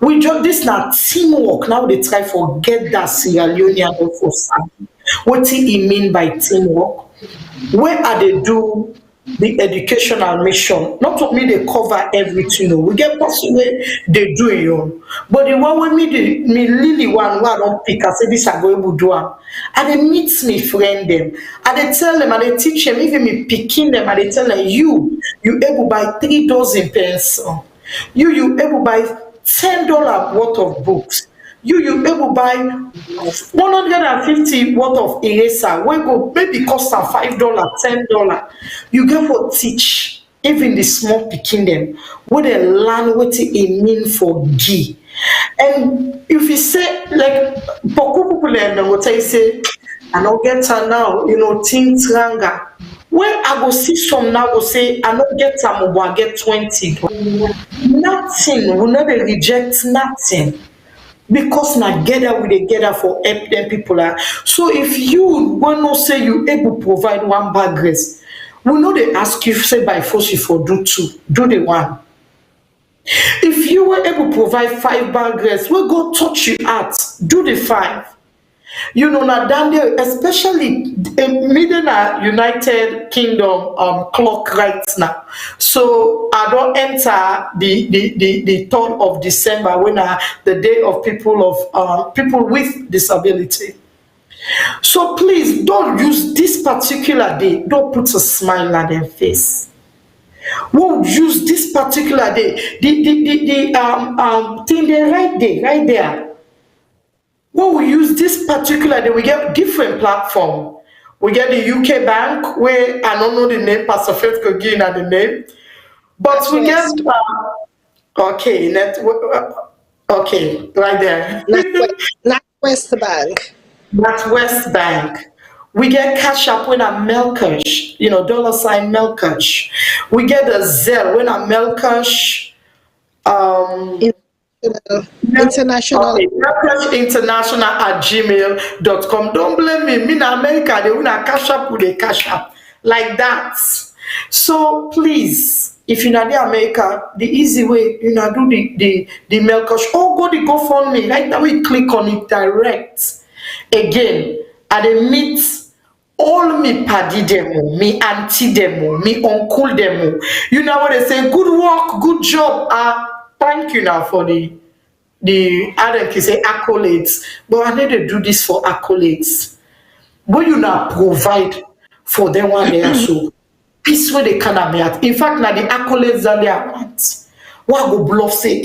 We just this now teamwork. Now they try forget that Sierra Leonean for some. What do he mean by teamwork? Where are they do the educational mission? Not to me they cover everything. No. We get person where they do it on. But the one when me Lily one don't pick, I say this I go able do am. And they meet me friend them. And they tell them and they teach them, even me picking them and they tell them you able buy 3 dozen pencil. You able buy $10 worth of books. You able buy 150 worth of eraser. We go maybe cost am $5, $10. You get for teach even the small picking them. Where they learn what it mean for gi. And if you say like Poku people they go tell you say I don't get her now, you know, think tranga. When I go see some now go say I don't get them, I get 20. Nothing, we never reject nothing. Because na gather we dey gather for help them people are. So if you want to say you able provide 1 bag rice, we know they ask you say by force you for do 2, do the 1. If you were able provide 5 bag rice, we go touch you at, do the 5. You know, now down there, especially midden United Kingdom clock right now. So I don't enter the 3rd of December when the day of people with disability. So please don't use this particular day. Don't put a smile on their face. Won't use this particular day. The thing there right there. When we use this particular day, we get different platform. We get the UK Bank, where I don't know the name, Pastor Faith could give the name. But we get, okay, right there. Natwest Bank. Natwest Bank. We get Cash App when I'm Melqosh, you know, $ Melqosh. We get the Zelle when I'm Melqosh. International. Okay. International at gmail.com. Don't blame me. Me in America, they will not cash up with a cash up like that. So please, if you're not in America, the easy way, you know, do the Melqosh or go the GoFundMe. Right now, we click on it direct. Again, at the meet all me paddy demo, me auntie demo, me uncle demo. You know what they say? Good work, good job. Thank you now for the Adam can say accolades, but I need to do this for accolades. But you now provide for them one day or so. Peace where they can have. In fact, now the accolades that they want. What go bluff say,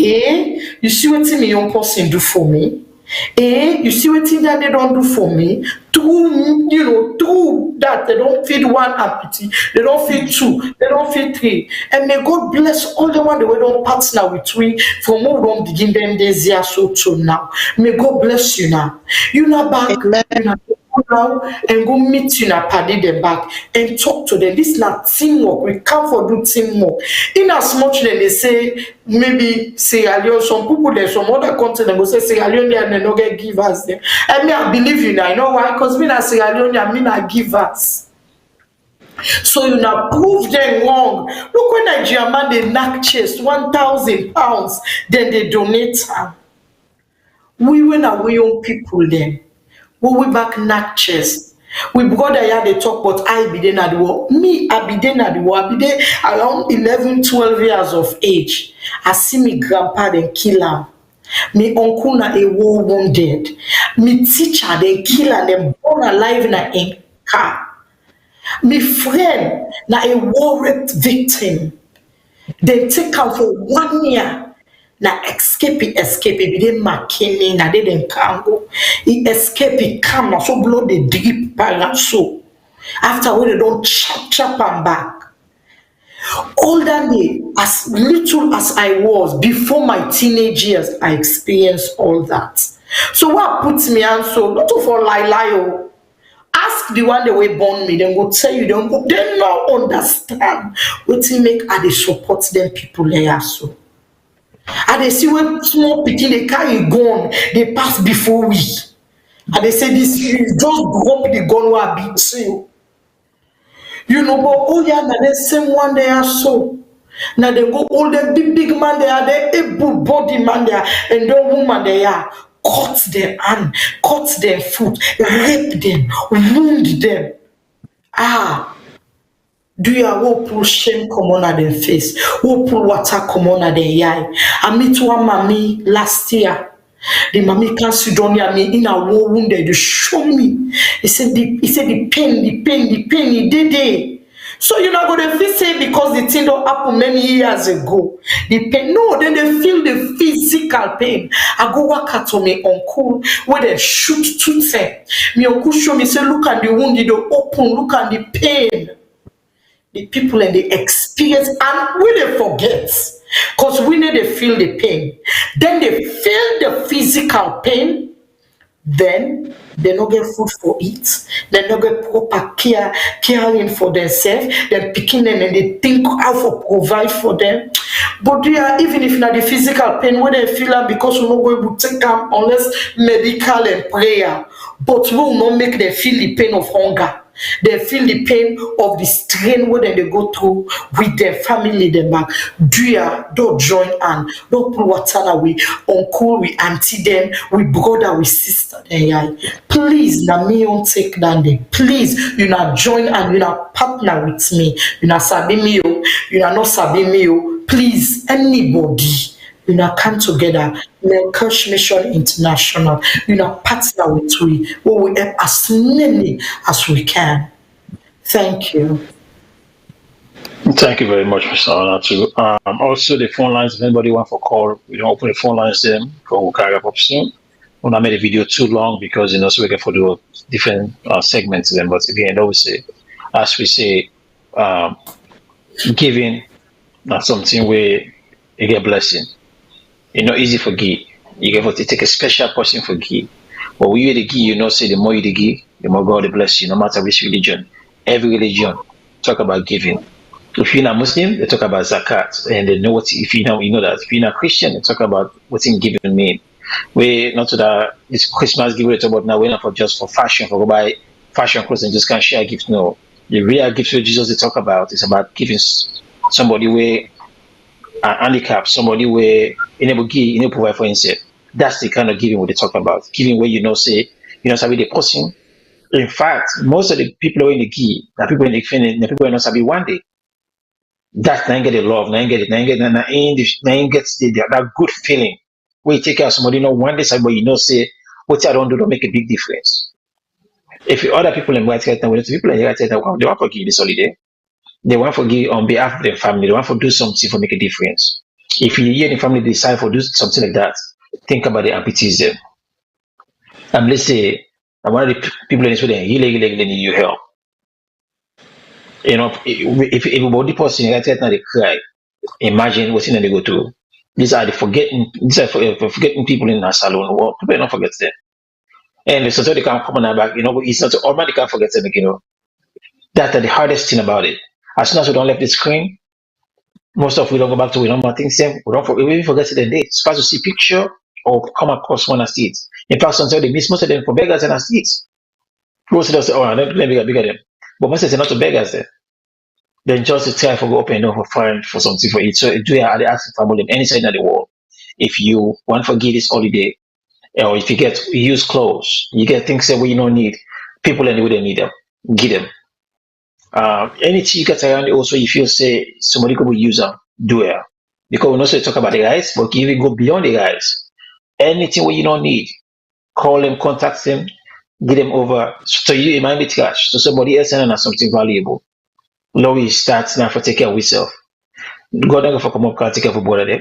you see what me young person do for me? You see what that they don't do for me? Through that they don't feed 1 amputee, they don't feed 2, they don't feed 3. And may God bless all the one that we don't partner with we from who don't begin them this year so to now. May God bless you now. You know back, you know, now and go meet you now, paddy them back and talk to them. This is not teamwork. We come for do teamwork. In as much as they say maybe Sierra Leone, some people there, some other countries they go say Sierra Leone and they no get givers there. And me, I believe you now. You know why? Because me na Sierra Leone, I mean I givers. So you now prove them wrong. Look when Nigeria man they knock chest 1,000 pounds, then they donate her. We went away on people then. We back knock chest. We go there, they talk, but I be there at the war. Me, I be there at the war. I be there around 11, 12 years of age. I see me grandpa then kill him. Me uncle na a war wounded. Me teacher they kill and them born alive in a car. My friend, now a war raped victim. They take out for 1 year. Now escape, he didn't McKinney, now they didn't go. He escape, he come, now so blow the deep so. After when they don't chop and back. All that day, as little as I was, before my teenage years, I experienced all that. So what puts me on so, not for lie. Ask the one the way born me, then go tell you, they not understand what to make and they support them people there so. And they see when small picking they carry gun, they pass before we. And they say this you just drop the gun where I beat you. You know, but oh yeah, now the same one they are so. Now they go all the big man they are, the able body man they are, and the woman they are. Cut their hand, cut their foot, rape them, wound them. Do you will pull shame come on at their face? Will pull water come on at their eye? I meet one mommy last year. The mommy can't sit down near me in a war wounded. You show me. He said the pain, he did it. So you're not going to feel say because the thing don't happen many years ago. The pain, no, then they feel the physical pain. I go work at me uncle where they shoot to say. Me uncle show me say look at the wound, they open, look at the pain. The people and the experience, and we they forget, because we need to feel the pain. Then they feel the physical pain. Then they don't get food for it. They don't get proper caring for themselves. They're picking them and they think how to provide for them. But they are, even if not the physical pain, when they feel that because we not going to take them unless medical and prayer, but we will not make them feel the pain of hunger. They feel the pain of the strain where they go through with their family, them back. Don't join and don't pull water away. Uncle, we auntie them, we brother, we sister. Please, na me don't take that day. Please, you not join and you not partner with me. You not sabi me, you not sabi me. Please, anybody. You know, come together, Melqosh Mission International. You know, partner with we will help as many as we can. Thank you. Thank you very much, Mr. Onatu. Also, the phone lines, if anybody want for call, we don't open the phone lines then, we'll carry up soon. When I made a video too long because, so we can for the different segments then, but again, obviously, as we say, giving, not something where you get blessing. It's not easy for give. You have to take a special person for give. But when you the give, say the more you give, the more God will bless you, no matter which religion. Every religion talk about giving. If you're not Muslim, they talk about zakat. And they know what, if you know that. If you're not Christian, they talk about what's in giving mean. We not to that this Christmas give we talk about now, we're not for just for fashion, for go buy fashion clothes and just can't share gifts. No. The real gifts that Jesus they talk about is about giving somebody where handicap, somebody where enable give, enable provide for himself. That's the kind of giving what they talk about. Giving where say, sabi the person. In fact, most of the people who are in the give, the people in the the people who not sabi one day. That's not get the love, not get that good feeling. Where you take care of somebody, one day somebody say, what I don't do don't make a big difference. If other people in white right now, people in white right now, they want to give this holiday. They want to give on behalf of their family. They want to do something for make a difference. If you hear the family decide for do something like that, think about the amputees them. Let's say one of the people in this way really need your help. If everybody person right now they cry, imagine what's in they go through. These are forgetting people in our Salone. Well, people don't forget them. And so they can come on our back, it's not all they can't forget them, That's the hardest thing about it. As soon as we don't left the screen, most of we don't go back to normal things. We forget it. Then they supposed to see picture or come across one as it. In fact, sometimes they miss most of them for beggars and as it. Most of them say, "Oh, let me bigger them," but most of them not to beggars them. Then just to try for go open door for find for something for it. So do you are asking for them any side of the world? If you want to give this holiday, or if you use clothes, you get things that we don't need. People in the way they need them, give them. Anything you get around also if you say somebody could use them, do it. Because we not say talk about the guys, but even go beyond the guys. Anything where you don't need, call them, contact them, Get them over. So you, it might be trash. So somebody else sending us something valuable. Now we start now for take care of yourself. God don't go for come up, can take care of both of them.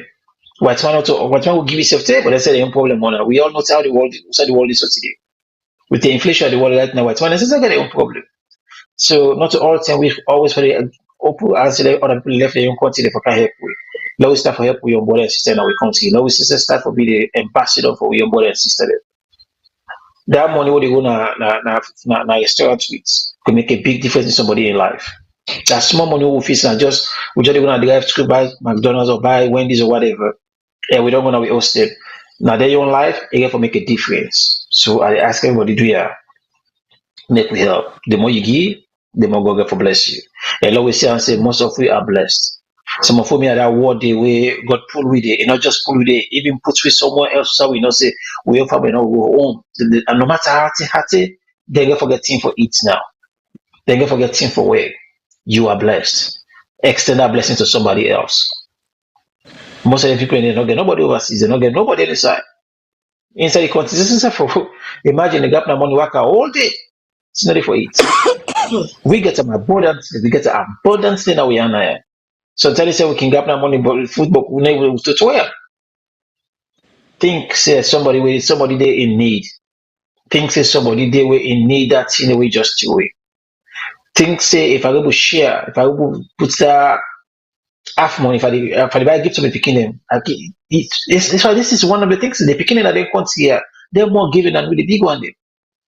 What man will give yourself to, but that's the problem on. We all know how the world is today. With the inflation of the world right now, what man is not their own problem. So not all the time we always for the open answer the other people left their own country for help with. Now we start for help with your brother and sister in our country. Now we start for be the ambassador for your brother and sister there. That money what they go na restaurant with can make a big difference in somebody in life. That small money we face now we just gonna drive to buy McDonald's or buy Wendy's or whatever. Yeah, we don't gonna be hosted. Now their own life, it can make a difference. So I ask everybody do ya make we help. The more you give, the more God for bless you. And always say and say most of we are blessed. Some of me are that word the way God pull with it, and not just pull with it, even put with someone else so we know say we have probably not go home. And no matter how they get forgetting for it now. They get forgetting for where you are blessed. Extend that blessing to somebody else. Most of the people they don't get nobody overseas, they don't get nobody inside. Inside the country, this is for imagine the gap now money work all day. It's not for it. We get an abundance, we get an abundance thing that we are now. So tell you say we can gap now money but football we never to where. Think say somebody there in need. Think say somebody there in need that in a way just to way. Think say if I go to share, if I go put that half money if I buy gift to my picking them, this is one of the things the picking that they can't see here. They're more giving than with the big one. Then.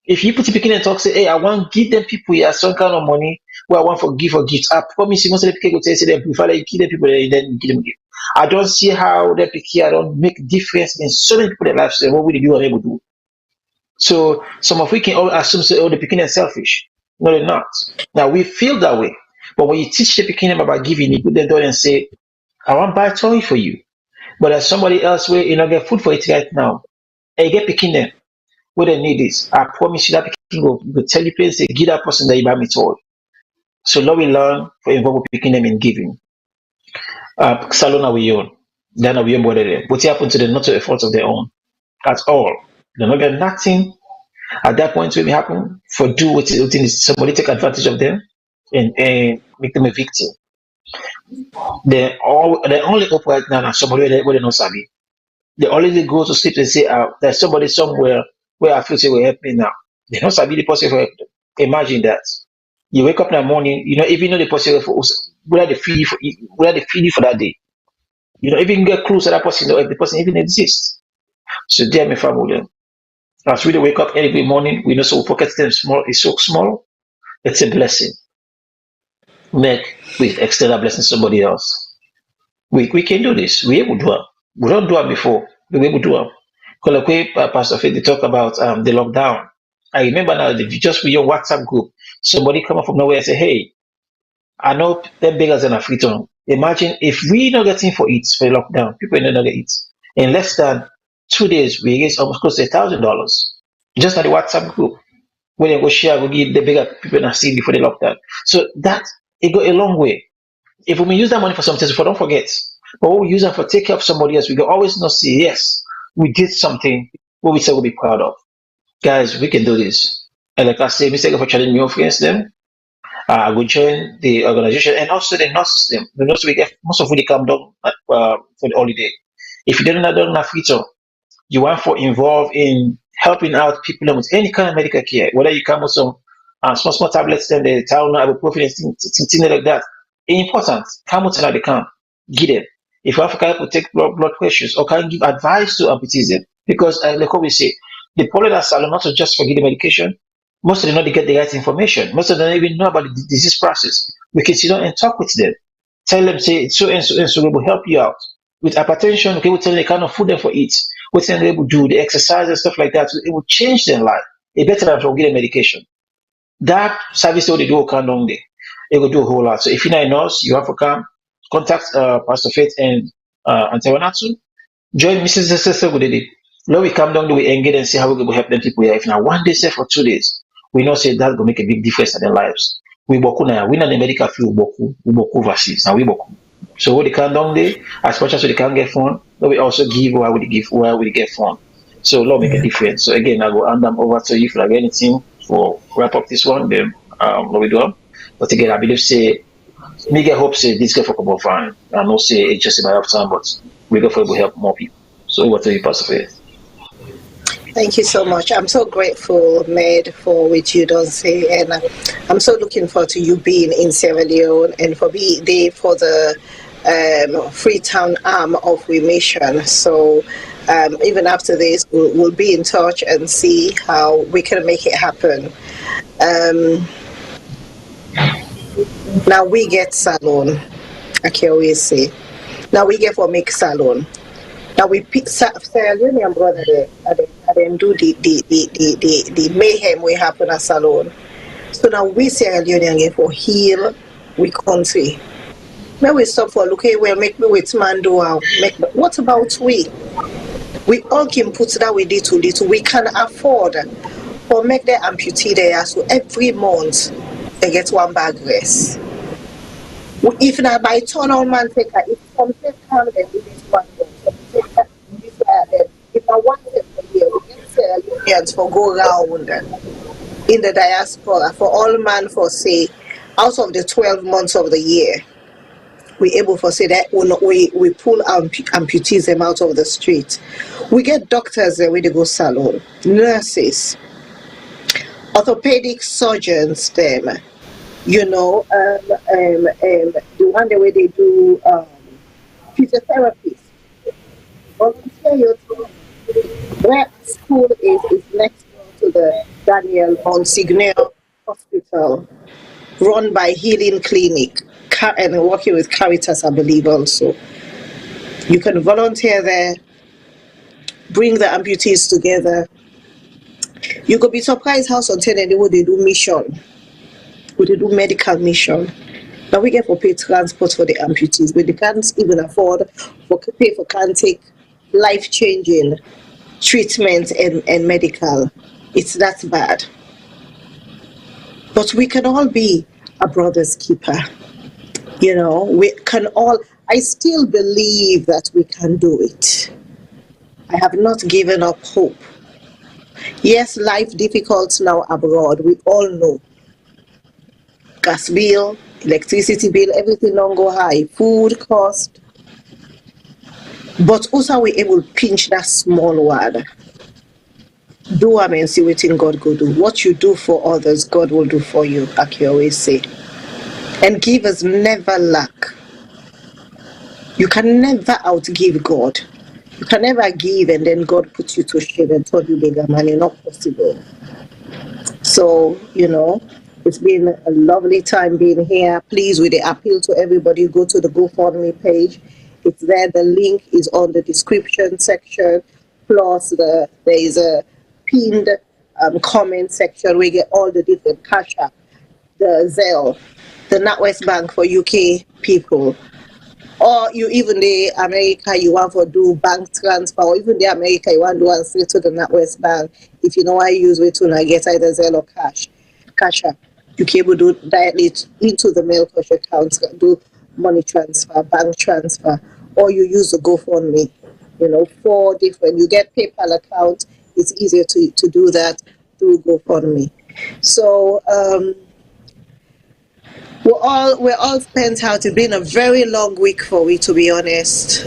If you put the picking and talk, say, hey, I want give them people here some kind of money where I want for gift. I promise you most of the people go say them prefer like give them people then you give them gift. I don't see how the picking don't make difference in so many people lives. So what would you be unable to do? So some of we can all assume say, oh, the picking is selfish. No, they're not. Now we feel that way. But when you teach the picking about giving, you put them down and say, I want to buy a toy for you. But there's somebody else where you know get food for it right now. And you get picking them where they need this. I promise you that picking will tell you please say, give that person that you buy me toy. So now we learn for involve picking them in giving. Salone we own. Then we own what they what happened to them, not to a fault of their own. At all. They don't get nothing at that point when it happen for do what somebody take advantage of them and make them a victim. They only hope right now that somebody where they not sabi. They only go to sleep and say, there's somebody somewhere where I feel say will help me now. They don't sabi the person for help them. Imagine that. You wake up in the morning, you know, even though the person for where they feed you for that day. You know, if you can get close to that person, you know, if the person even exists. So dear my family, as we wake up every morning, we know so pocket them small, it's so small, it's a blessing. Make we extend a blessing to somebody else. We can do this. We able to do it. We don't do it before. We able to do it. Because like Pastor Faith, they talk about the lockdown. I remember now that just with your WhatsApp group, somebody come up from nowhere and say, hey, I know them beggars in Africa. Imagine if we not getting for it for lockdown, people ain't not get it. In less than 2 days, we raised almost close to $1,000 just on the WhatsApp group. When they go share, go give the bigger people and see before the lockdown. So that it go a long way. If we use that money for something, don't forget. But when we use it for take care of somebody else, we can always not say yes, we did something what we say we'll be proud of. Guys, we can do this. And like I say, Mr. for challenging your friends them. I will join the organization and also the nurse system. The nurse we get most of they come down for the holiday. If you didn't know that feature, you want for involved in helping out people with any kind of medical care, whether you come with some small tablets, then the town ibuprofen and things like that. It's important. Come with they can give them. If Africa could take blood pressures or can give advice to amputees, because like what we say, the problem that Salone not just for giving medication. Most of them not get the right information. Most of them don't even know about the disease process. We can sit down and talk with them. Tell them, say, so and so and so, we will help you out. With hypertension, okay, we'll tell them the kind of food they for eat. What they will do, the exercise and stuff like that. So it will change their life. It better than for getting medication. That service they do can long day. It will do a whole lot. So if you're not a nurse, you have to come, contact Pastor Faith and Antawanatsu. Join Mrs. Sessa with it. Now we come down to we engage and see how we can help them people here. If now 1 day, say for 2 days. We know say that will make a big difference in their lives. We boku now. We not the medical field we boku overseas. Now we boku. So what they can down there, as much as we can get fund, but we also give where we give where we get fund. So law make a difference. So again, I will hand them over to you if you have anything for wrap up this one. Then what we do. But again, I believe say me get hope say this get for couple fine. I know say it's just a matter of time, but we go for it will help more people. So over to you, Pastor Faith. Thank you so much. I'm so grateful, Med, for which you don't say, and I'm so looking forward to you being in Sierra Leone and for being there for the Freetown arm of We Mission. So even after this, we'll be in touch and see how we can make it happen. Now we get Salone, I can always say. Now we get for make Salone. Now we pick Sierra Leonean brother there. I then do the mayhem we happen at Salone. So now we Sierra Leonean get for heal we country. Now we stop for look, hey, well, make me with man do what about we? We all can put that we did to little. We can afford or make the amputee there. So every month they get one bag rest. If not by turn on man take if something come then we this one if I want them for here, we get Sierra Leoneans for go round in the diaspora for all man for say out of the 12 months of the year. We able to say that we pull amputees them out of the street. We get doctors there where they go Salone, nurses, orthopedic surgeons them, you know, the one the way they do physiotherapists. Volunteer your time. Where school is next door to the Daniel Monsignor Hospital, run by Healing Clinic and working with Caritas, I believe also. You can volunteer there, bring the amputees together. You could be surprised how sometimes they do mission, would they do medical mission. Now we get for pay transport for the amputees, but they can't even afford for pay for can't take life-changing treatment and medical. It's that bad. But we can all be a brother's keeper. You know, we can all, I still believe that we can do it. I have not given up hope. Yes, life difficult now abroad, we all know. Gas bill, electricity bill, everything don't go high, food cost. But also we able to pinch that small word. Do and see what God go do. What you do for others, God will do for you, like you always say. And givers never lack. You can never outgive God. You can never give and then God puts you to shame and tell you bigger money. Not possible. So, you know, it's been a lovely time being here. Please, with the appeal to everybody, go to the GoFundMe page. It's there. The link is on the description section. Plus, there is a pinned comment section where you get all the different cash app, the Zelle, the Natwest Bank for UK people, or you even the America you want to do bank transfer, or even the America you want to do and straight to the Natwest Bank. If you know I use way to get either Zelle or cash app, you can able to do directly into the Melqosh account, do money transfer, bank transfer, or you use the GoFundMe. You know, 4 different. You get PayPal account. It's easier to do that through GoFundMe. So. We're all spent out. It's been a very long week for me, to be honest.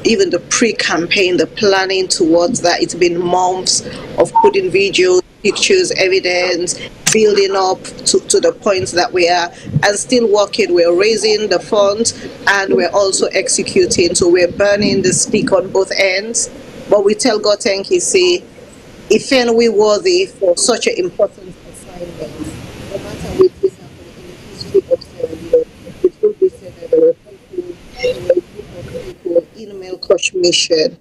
Even the pre-campaign, the planning towards that, it's been months of putting videos, pictures, evidence, building up to the points that we are, and still working. We're raising the funds and we're also executing. So we're burning the stick on both ends. But we tell God, thank you, say, if we worthy for such an important assignment, no matter what is of Sierra Leone, it will be said that there were people in Melqosh mission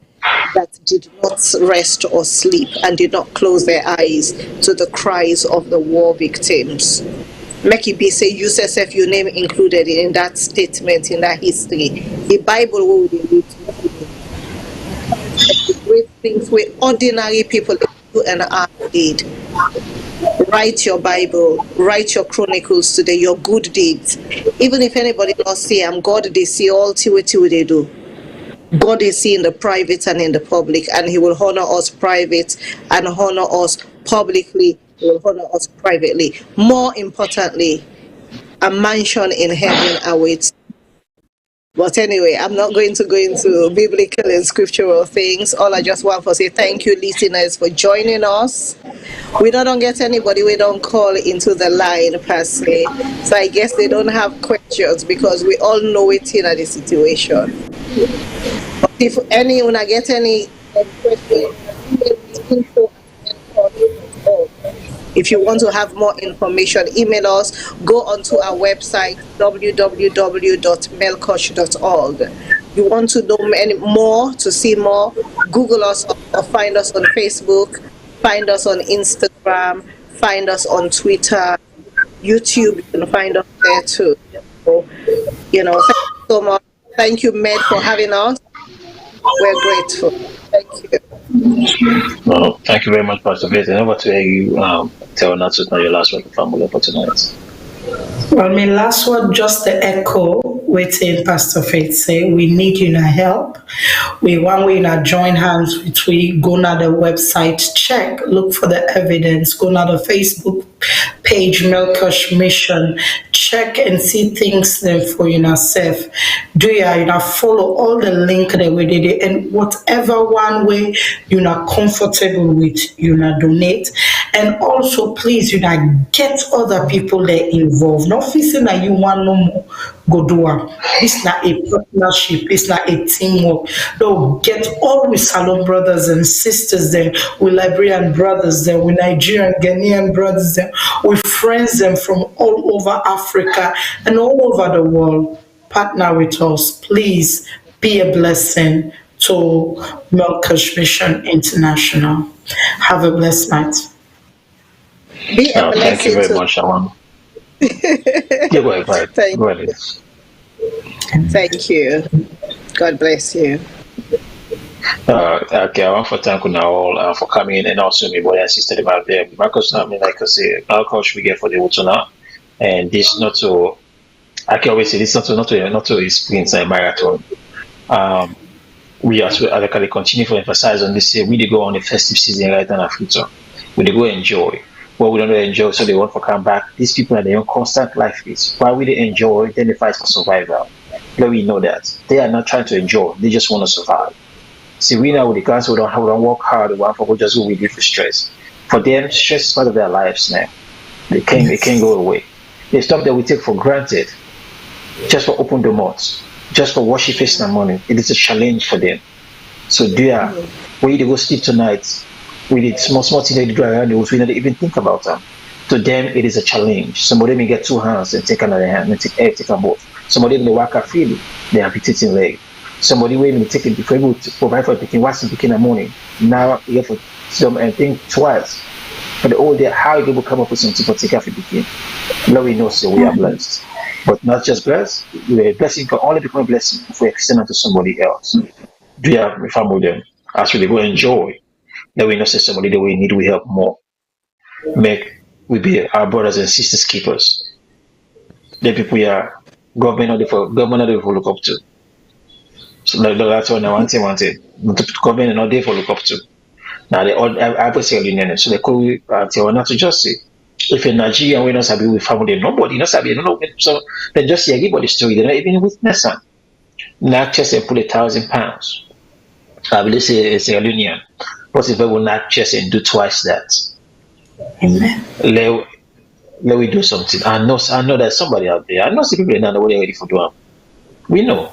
that did not rest or sleep and did not close their eyes to the cries of the war victims. Make it be say USSF, your name included in that statement, in that history. The Bible will be read the great things where ordinary people do and are did. Write your Bible, write your chronicles today, your good deeds. Even if anybody not see them, God, they see all what they do. God is seeing the private and in the public, and He will honor us private and honor us publicly. He will honor us privately. More importantly, a mansion in heaven awaits. But anyway, I'm not going to go into biblical and scriptural things. All I just want to say thank you, listeners, for joining us. We don't get anybody, we don't call into the line per se. So I guess they don't have questions because we all know it in the situation. But if anyone get any question, if you want to have more information, email us, go onto our website, www.melqosh.org. You want to know more, to see more, Google us or find us on Facebook, find us on Instagram, find us on Twitter, YouTube, you can find us there too. So, thank you so much. Thank you, Med, for having us. We're grateful. Thank you. Well, thank you very much, Pastor Faith. And over to you, tell Natwest now your last word for family for tonight. Well, my last word, just the echo, waiting Pastor Faith say, we need you to help. We want we to join hands with we go na the website, check, look for the evidence, go na the Facebook page, Melqosh Mission, check and see things then for yourself. Do you follow all the link that we did, and whatever one way you're not comfortable with, you not donate. And also please you not get other people there involved. Not feeling that you want no more, go do it. It's not a partnership, it's not a teamwork. No, get all with Salone brothers and sisters there, with Liberian brothers there, with Nigerian, Ghanaian brothers there, with friends them from all over Africa and all over the world. Partner with us. Please be a blessing to Melqosh Mission International. Have a blessed night. Be a blessing. Thank you very much, Shawan. Go ahead. Go ahead. Thank you. God bless you. Okay, I want to thank you now all for coming, and also my brother and sister about there. Because like I say, Melqosh we get for the Utuna, and this not to. I can always say this not to experience a marathon. We actually continue to emphasize on this. We go on the festive season right now, future. We go enjoy. What we don't enjoy, so they want to come back. These people are their constant life is. Why we they enjoy? Then they fight for survival. But we know that they are not trying to enjoy. They just want to survive. See, we now with the guys who don't work hard. We just go with it for stress. For them, stress is part of their lives now. They can't go away. The stuff that we take for granted, just for open the mouths, just for worship facing the money, it is a challenge for them. So dear, when you go sleep tonight, with the small things they do around the house, we don't even think about them. To them, it is a challenge. Some of them may get two hands and take another hand and take a both. Some of them may work freely, they are amputating leg. Somebody will may take it before able to provide for picking, watching picking in the morning. Now you have to some and think twice. For the whole day, how you able to come up with something to take care of the picking? Now we know, so we are blessed. But not just blessed, a blessing can only become a blessing if we extend it to somebody else. Do you have a family them? As we go enjoy, that we know say somebody that we need, we help more. Make we be our brothers and sisters keepers. The people we are government not for look up to. So that's what I wanted. Government not there for look up to. Now they all I say union, so they call tell not to just say. If in Nigeria we not sabi with family, nobody not sabi, no. So they just say everybody story, they don't even witness them. Not just they put £1,000. I believe it's a union. But if they will not just and do twice that. Amen. Let we do something. I know there's somebody out there. I know some people are not ready for doing. We know.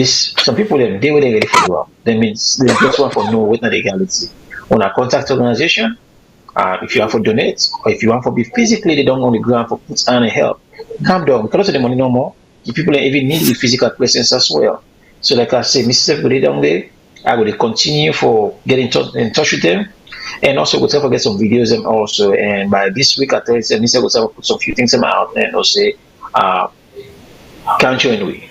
Some people they were ready for doing. That means they just want to know what the legality. On a contact organization, if you have to donate or if you want to be physically, they don't want to go for put on and help. Calm down. Because of the money no more. The people even need the physical presence as well. So like I say, Mrs. Everybody down there, I will continue for getting in touch with them. And also we'll try to get some videos them also. And by this week I tell you, Mr. will try to put some few things them out and also say can't you anyway.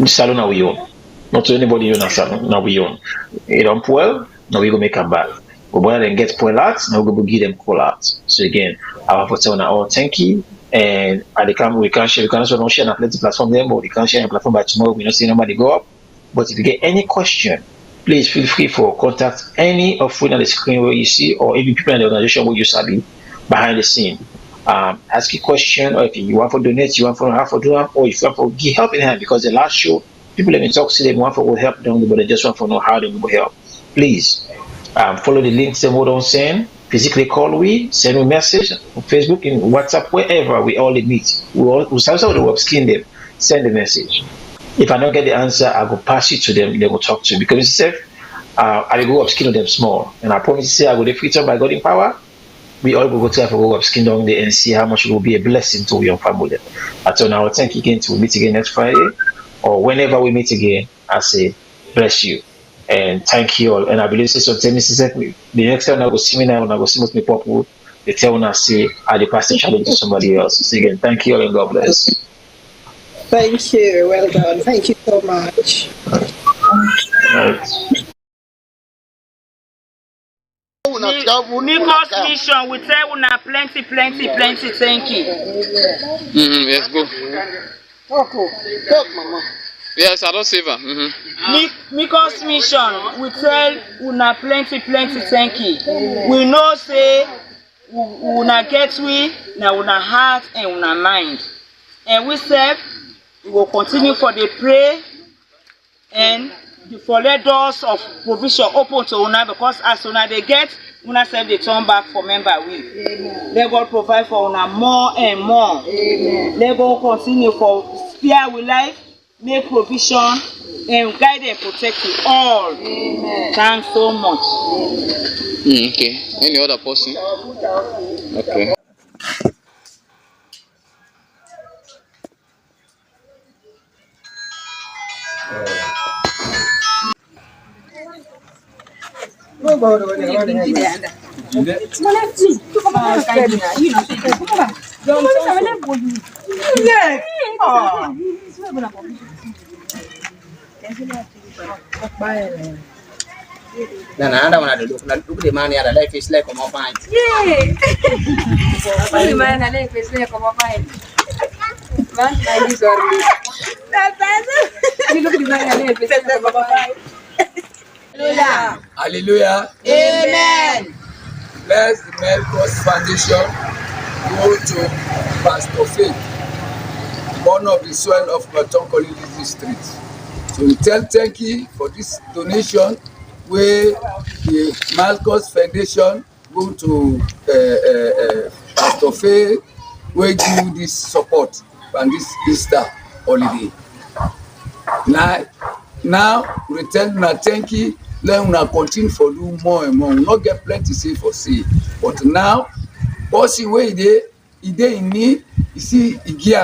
Salone we own. Not to anybody own a salon, now we own. You don't well, now we go make them back. But when they get pull out, now we go give them call out. So again, I want to tell you all thank you And at the camp, we can't share. We can also not share on plenty platform them, but we can't share on platform by tomorrow. We don't see nobody go up. But if you get any question, please feel free for contact any of you on the screen where you see, or even people in the organization where you sabi behind the scene. Ask a question, or if you want to donate, you want to have for do them, or if you want to give help in hand, because the last show, people let me talk to them, want for help them, but they just want to know how they will help. Please follow the links and what I'm saying. Physically call we, send me a message on Facebook, in WhatsApp, wherever we all meet. We start with the web skin them, send the message. If I don't get the answer, I will pass it to them, they will talk to me. Because it's safe, I will go upskin them small. And I promise to say I will defeat them by God in power. We all will go to have a go upskin down there and see how much it will be a blessing to your family. So now thank you again to meet again next Friday. Or whenever we meet again, I say bless you. And thank you all. And I believe so tell me the next time I go see me now, when I go see most people, they tell me I say I the pastor challenge to somebody else. So again, thank you all and God bless. Thank you. Well done. Thank you so much. Right. Melqosh mission, we tell una plenty thank you. Let's go. Talk, mama. Yes, I don't save her. Melqosh mission, we tell una plenty thank you. We know say una get we na una heart and una mind. And we say we will continue for the pray and for let doors of provision open to una, because as una they get, una say they turn back for member we. Let God provide for una more and more. Amen. Let God continue for spare with life, make provision and guide and protect you all. Amen. Thanks so much. Okay. Any other person? Okay. Anda wana look the man here, life is like a fine. Yeah. The man life is like a fine. Man, I is sorry. Look the man life is like a fine. Hallelujah. Hallelujah. Amen. Bless the Melqosh Foundation. Go to Pastor Faith, one of the soil of Matonkoli district. So we tell thank you for this donation where the Melqosh Foundation go to Pastor Faith, where give this support and this Easter holiday. Now we tell una thank you. Let una continue for do more and more. We not get plenty say for say, but now, person where he dey in need, you see, he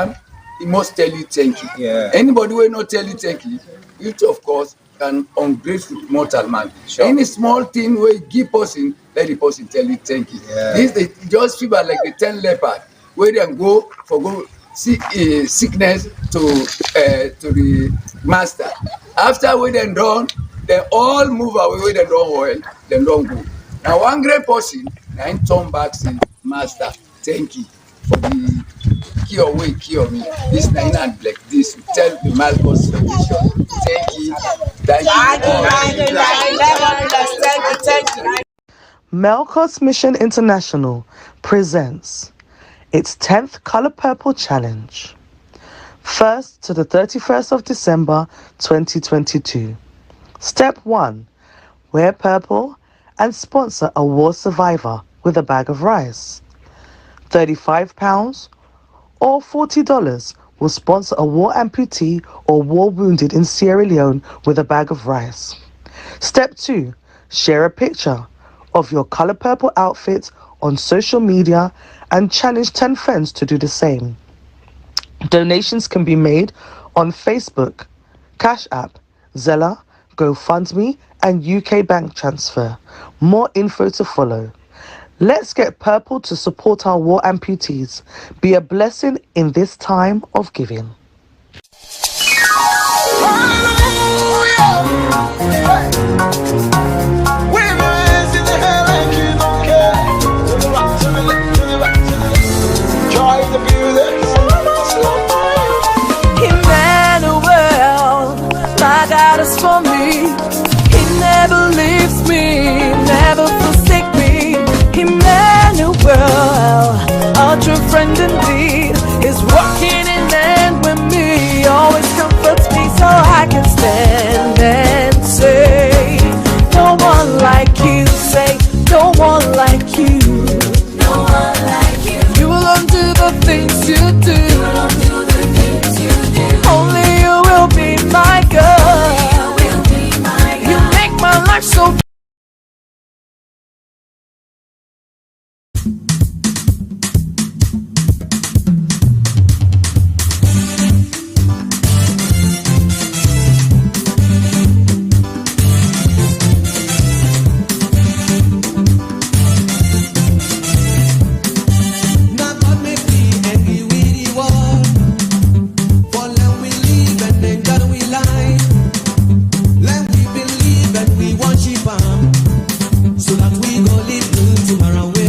must tell you thank you. Yeah. Anybody will not tell you thank you, which of course can ungrateful mortal man. Sure. Any small thing where you give person, let the person tell you thank you. Yeah. This they just feel like the 10 leopard where they go see sickness to the master. After we then done, they all move away where they don't oil, they don't go. Now one great person, now turn back say, master, thank you for the cure me. This nine and like this, we tell the Melqosh solution. Thank you. Melqosh Mission International presents its 10th Color Purple Challenge. 1st to the 31st of December 2022. Step 1. Wear purple and sponsor a war survivor with a bag of rice. £35 or $40 will sponsor a war amputee or war wounded in Sierra Leone with a bag of rice. Step 2. Share a picture of your color purple outfit on social media and challenge 10 friends to do the same. Donations can be made on Facebook, Cash App, Zelle, GoFundMe, and UK bank transfer. More info to follow. Let's get purple to support our war amputees. Be a blessing in this time of giving. Joy the beauty. So that we go live good tomorrow.